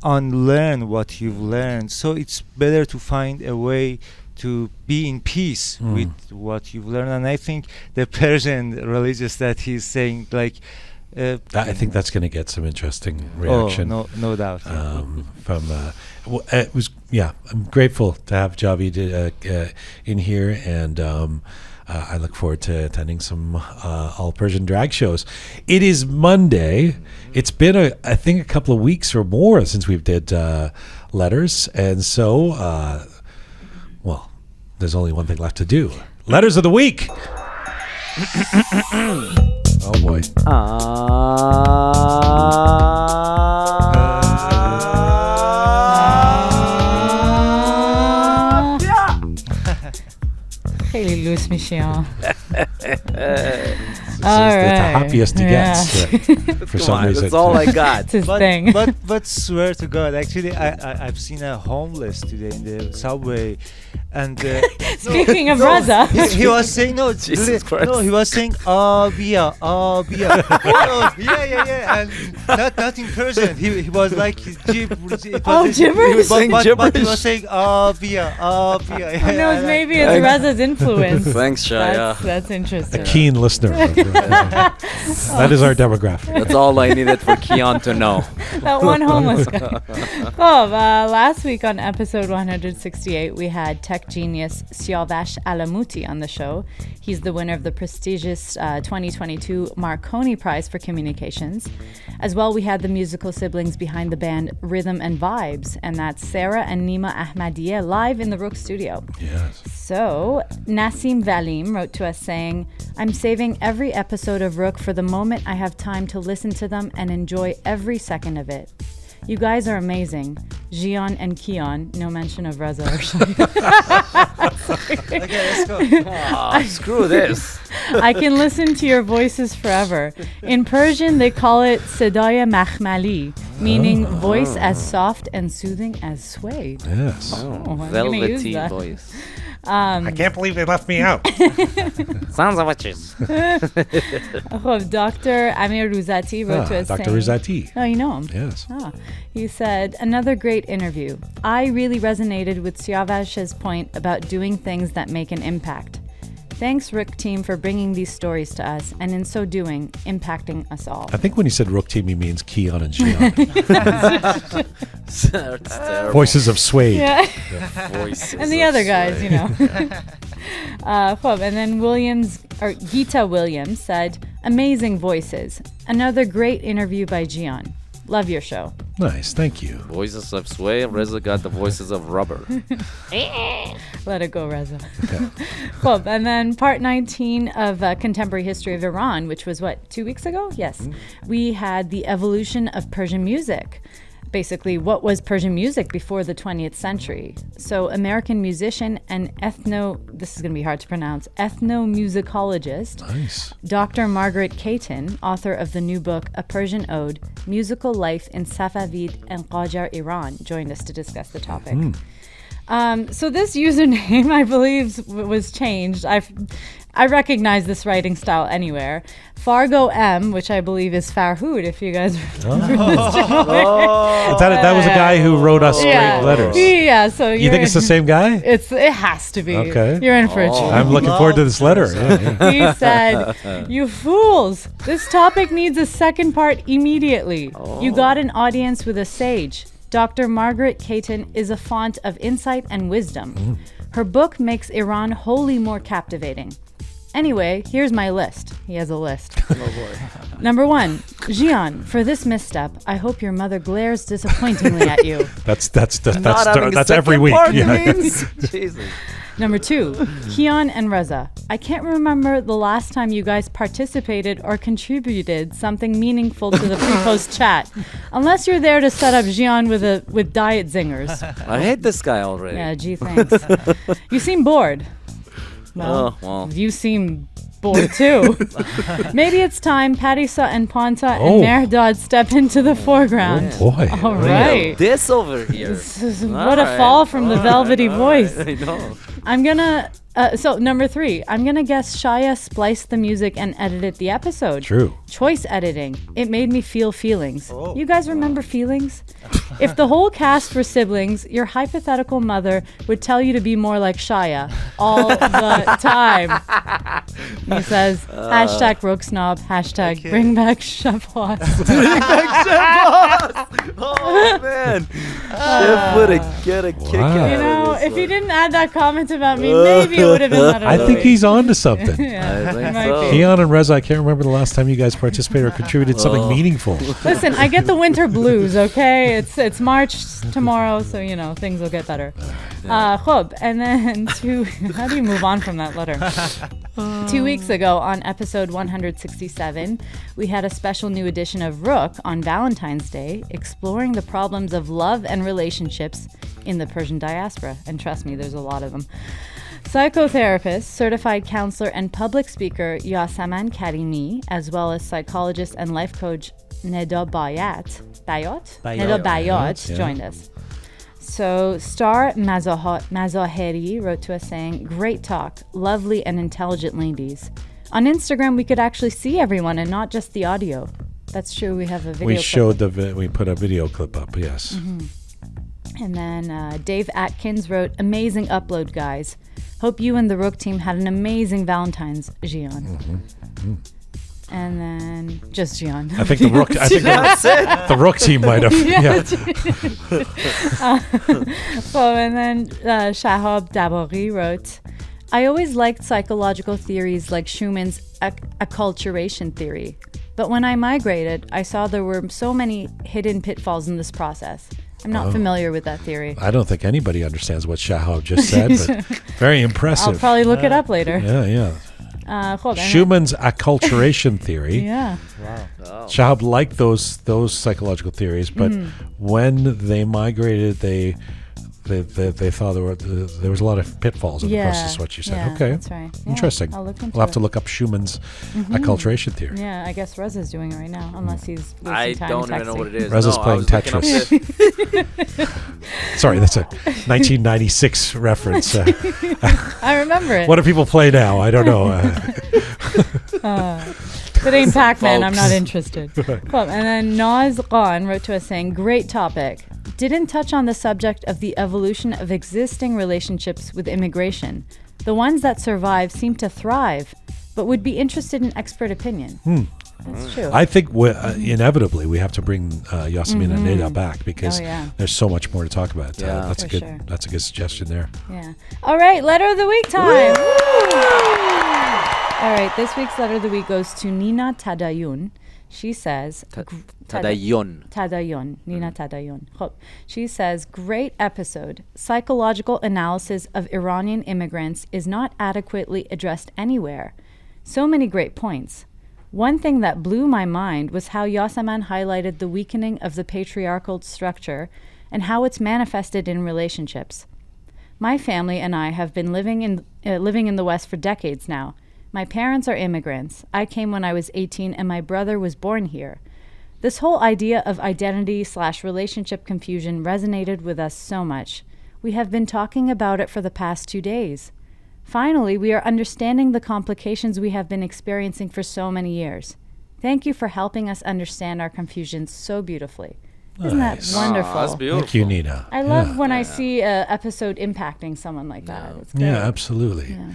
unlearn what you've learned. So it's better to find a way to be in peace with what you've learned. And I think the Persian religious that he's saying, like, I think that's going to get some interesting reaction. No doubt. It was, I'm grateful to have Javid in here, and I look forward to attending some all Persian drag shows. It is Monday. It's been I think a couple of weeks or more since we've did letters, and so well, there's only one thing left to do. Letters of the week. Oh boy. خیلی لوس میشی ها. It's the happiest he gets for some reason. That's all I got. It's his thing. But swear to God, actually, I've seen a homeless today in the subway, and Speaking of Reza, he was saying Jesus Christ. he was saying bia, yeah, and not in Persian. He was like gibberish. gibberish? But he was saying bia. Who knows? Maybe it's Reza's influence. Thanks, Shaya. That's interesting. A keen listener. That is our demographic. That's all I needed for Kian to know. That one homeless guy. Last week on episode 168, we had tech genius Siavash Alamuti on the show. He's the winner of the prestigious 2022 Marconi Prize for Communications. As well, we had the musical siblings behind the band Rhythm and Vibes, and that's Sarah and Nima Ahmadiyeh live in the Roqe Studio. Yes. So, Nassim Valim wrote to us saying, I'm saving every episode of Roqe for the moment I have time to listen to them and enjoy every second of it. You guys are amazing. Jian and Kian, no mention of Reza or something. Okay, let's go. Screw this. I can listen to your voices forever. In Persian, they call it Sedaya Makhmali, meaning voice as soft and soothing as suede. Yes. I'm gonna use Velvety that. voice. I can't believe they left me out. Sounds of witches. Dr. Amir Ruzati wrote to us Dr. saying, Ruzati. Oh, you know him? Yes. He said, another great interview. I really resonated with Siavash's point about doing things that make an impact. Thanks, Roqe Team, for bringing these stories to us, and in so doing, impacting us all. I think when he said Roqe Team, he means Kian and Jian. That's terrible. Voices of suede. Yeah. Voices And the of other guys, sway. you know. And then Geeta Williams said, amazing voices. Another great interview by Jian. Love your show. Nice, thank you. Voices of sway. Reza got the voices of rubber. Let it go, Reza. And then part 19 of Contemporary History of Iran, which was 2 weeks ago? Yes. We had the evolution of Persian music. Basically, what was Persian music before the 20th century? So American musician and this is going to be hard to pronounce, ethnomusicologist, Nice. Dr. Margaret Caton, author of the new book, A Persian Ode, Musical Life in Safavid and Qajar Iran, joined us to discuss the topic. So this username, I believe, was changed. I recognize this writing style anywhere. Fargo M, which I believe is Farhood, if you guys remember this gentleman. That was a guy who wrote us great letters. Yeah, so You think it's the same guy? It has to be. Okay. You're in for a treat. I'm looking forward to this letter. Yeah. He said, you fools, this topic needs a second part immediately. You got an audience with a sage. Dr. Margaret Caton is a font of insight and wisdom. Her book makes Iran wholly more captivating. Anyway, here's my list. He has a list. Oh boy. Number 1, Jian, for this misstep, I hope your mother glares disappointingly at you. That's every week. Jesus. Number 2, Kian and Reza. I can't remember the last time you guys participated or contributed something meaningful to the pre-post chat, unless you're there to set up Jian with diet zingers. I hate this guy already. Yeah, gee, thanks. You seem bored. Oh, well. You seem bored too. Maybe it's time Parisa and Ponta and Mehrdad step into the foreground. Oh boy. All right. This over here. What a fall from the velvety voice. I know. I'm gonna So number 3, I'm gonna guess Shaya spliced the music and edited the episode. True. Choice editing. It made me feel feelings. Oh. You guys remember feelings? If the whole cast were siblings, your hypothetical mother would tell you to be more like Shaya all the time. He says, hashtag Roqe Snob, hashtag bring back Chef Boss. Oh man, Chef would get a kick out. You know, of this if he one. didn't add that comment about me, maybe it would have been better. I think he's on to something. Yeah, I think it might so. be. Keon and Reza, I can't remember the last time you guys participated or contributed something meaningful. Listen, I get the winter blues, okay? It's March tomorrow, so, you know, things will get better. Khub, and then how do you move on from that letter? 2 weeks ago on episode 167, we had a special new edition of Roqe on Valentine's Day, exploring the problems of love and relationships in the Persian diaspora. And trust me, there's a lot of them. Psychotherapist, certified counselor, and public speaker Yasaman Karimi, as well as psychologist and life coach Neda Bayat, joined us. So Star Mazaheri wrote to us saying, great talk, lovely and intelligent ladies. On Instagram, we could actually see everyone and not just the audio. That's true, we have a video clip. We put a video clip up, yes. Mm-hmm. And then Dave Atkins wrote, amazing upload, guys. Hope you and the Roqe team had an amazing Valentine's, Jian. Mm-hmm. And then just Jian. I think the Roqe team might have. And then Javid Jabari wrote, I always liked psychological theories like Schumann's acculturation theory. But when I migrated, I saw there were so many hidden pitfalls in this process. I'm not familiar with that theory. I don't think anybody understands what Shahab just said, but very impressive. I'll probably look it up later. Schumann's acculturation theory. Yeah. Wow. Shahab liked those psychological theories, but when they migrated, they thought there was a lot of pitfalls in the process. What you said, okay, that's right. Yeah, interesting. I'll look into we'll have to it. look up Schumann's acculturation theory. Yeah, I guess Reza's doing it right now, unless he's wasting I time don't texting. even know what it is. Reza's playing I was looking up Tetris. Sorry, that's a 1996 reference. I remember it. What do people play now? I don't know. If it ain't Pac-Man, I'm not interested. Cool. And then Naz Khan wrote to us saying, great topic. Didn't touch on the subject of the evolution of existing relationships with immigration. The ones that survive seem to thrive, but would be interested in expert opinion. That's true. I think inevitably we have to bring Yasemin and Neda back because there's so much more to talk about. Yeah. That's a good suggestion there. Yeah. All right, letter of the week time. All right, this week's letter of the week goes to Nina Tadayun. She says... Tadayun. Nina Tadayun. She says, great episode. Psychological analysis of Iranian immigrants is not adequately addressed anywhere. So many great points. One thing that blew my mind was how Yasaman highlighted the weakening of the patriarchal structure and how it's manifested in relationships. My family and I have been living in the West for decades now. My parents are immigrants. I came when I was 18 and my brother was born here. This whole idea of identity/relationship confusion resonated with us so much. We have been talking about it for the past 2 days. Finally, we are understanding the complications we have been experiencing for so many years. Thank you for helping us understand our confusion so beautifully. Isn't that wonderful? That's beautiful. Thank you, Nina. I love when I see an episode impacting someone like that. It's great. Yeah, absolutely. Yeah.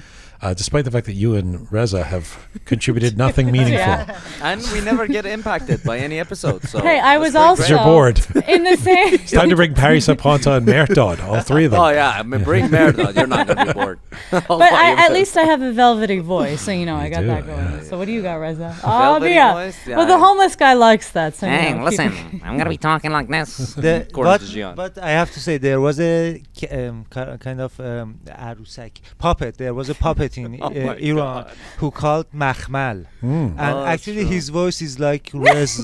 Despite the fact that you and Reza have contributed nothing meaningful. And we never get impacted by any episode. So Hey, I was that's also You're bored. in the same... It's time to bring Paris Apanta and Merdad, all three of them. Oh yeah, I mean, bring Merdad. You're not gonna be bored. But at least I have a velvety voice, so I got do, that going. yeah. So what do you got, Reza? Velvety yeah. voice? Yeah, Well, the homeless guy likes that. So Hey, keep- listen, I'm gonna be talking like this. According to Jian. But I have to say there was a kind of arusak puppet. There was a puppet in Iran who called Makhmal, and actually his voice is like Rez.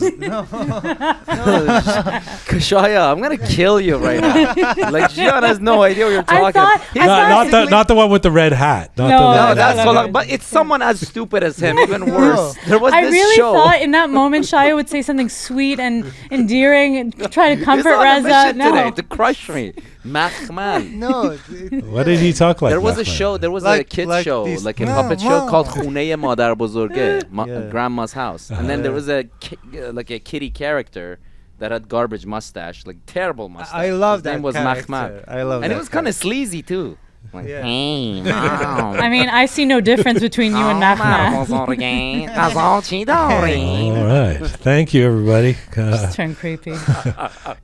Kashaya, I'm gonna kill you right now. Like Jian has no idea what you're talking. Not the one with the red hat. Not No, the red No, hat. that's so long. But it's someone as stupid as him, even worse. There was I this really show. thought in that moment Shaya would say something sweet and endearing and try to He's comfort on a Reza. mission No. today to crush me. Mahman. No. What did he talk like? There was a Mahmoud? show. There was a Like- kids like show, this. like a puppet show called Khune Madar Bozorge, Yeah. Grandma's house. And then there was a like a kitty character that had garbage mustache, like terrible mustache. I love His that name was character. Mahmoud. I love And that it was kind of sleazy too. Like, Yeah. Hey, mom. I mean, I see no difference between you and Mahmoud. That's all she doing. All right. Thank you, everybody. Turned creepy.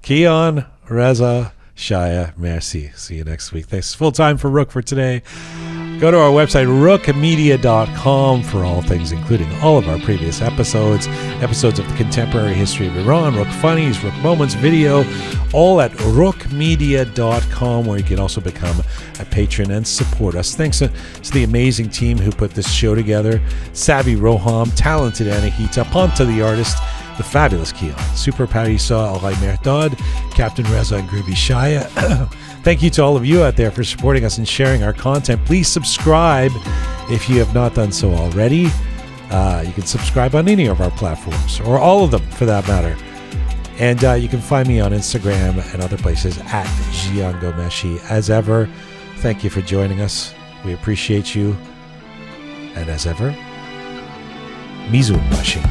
Keon, Reza, Shaya, merci. See you next week. Thanks. Full time for Roqe for today. Go to our website, roqemedia.com, for all things, including all of our previous episodes of the contemporary history of Iran, Roqe Funnies, Roqe Moments, video, all at roqemedia.com, where you can also become a patron and support us. Thanks to the amazing team who put this show together. Savvy Roham, talented Anahita, Panta the artist, the fabulous Keon, Super Parisa, Alay Merdad, Captain Reza, and Groovy Shaya. Thank you to all of you out there for supporting us and sharing our content. Please subscribe if you have not done so already. You can subscribe on any of our platforms, or all of them for that matter. And you can find me on Instagram and other places at Jian Ghomeshi. As ever, thank you for joining us. We appreciate you. And as ever, Mizun Bashi.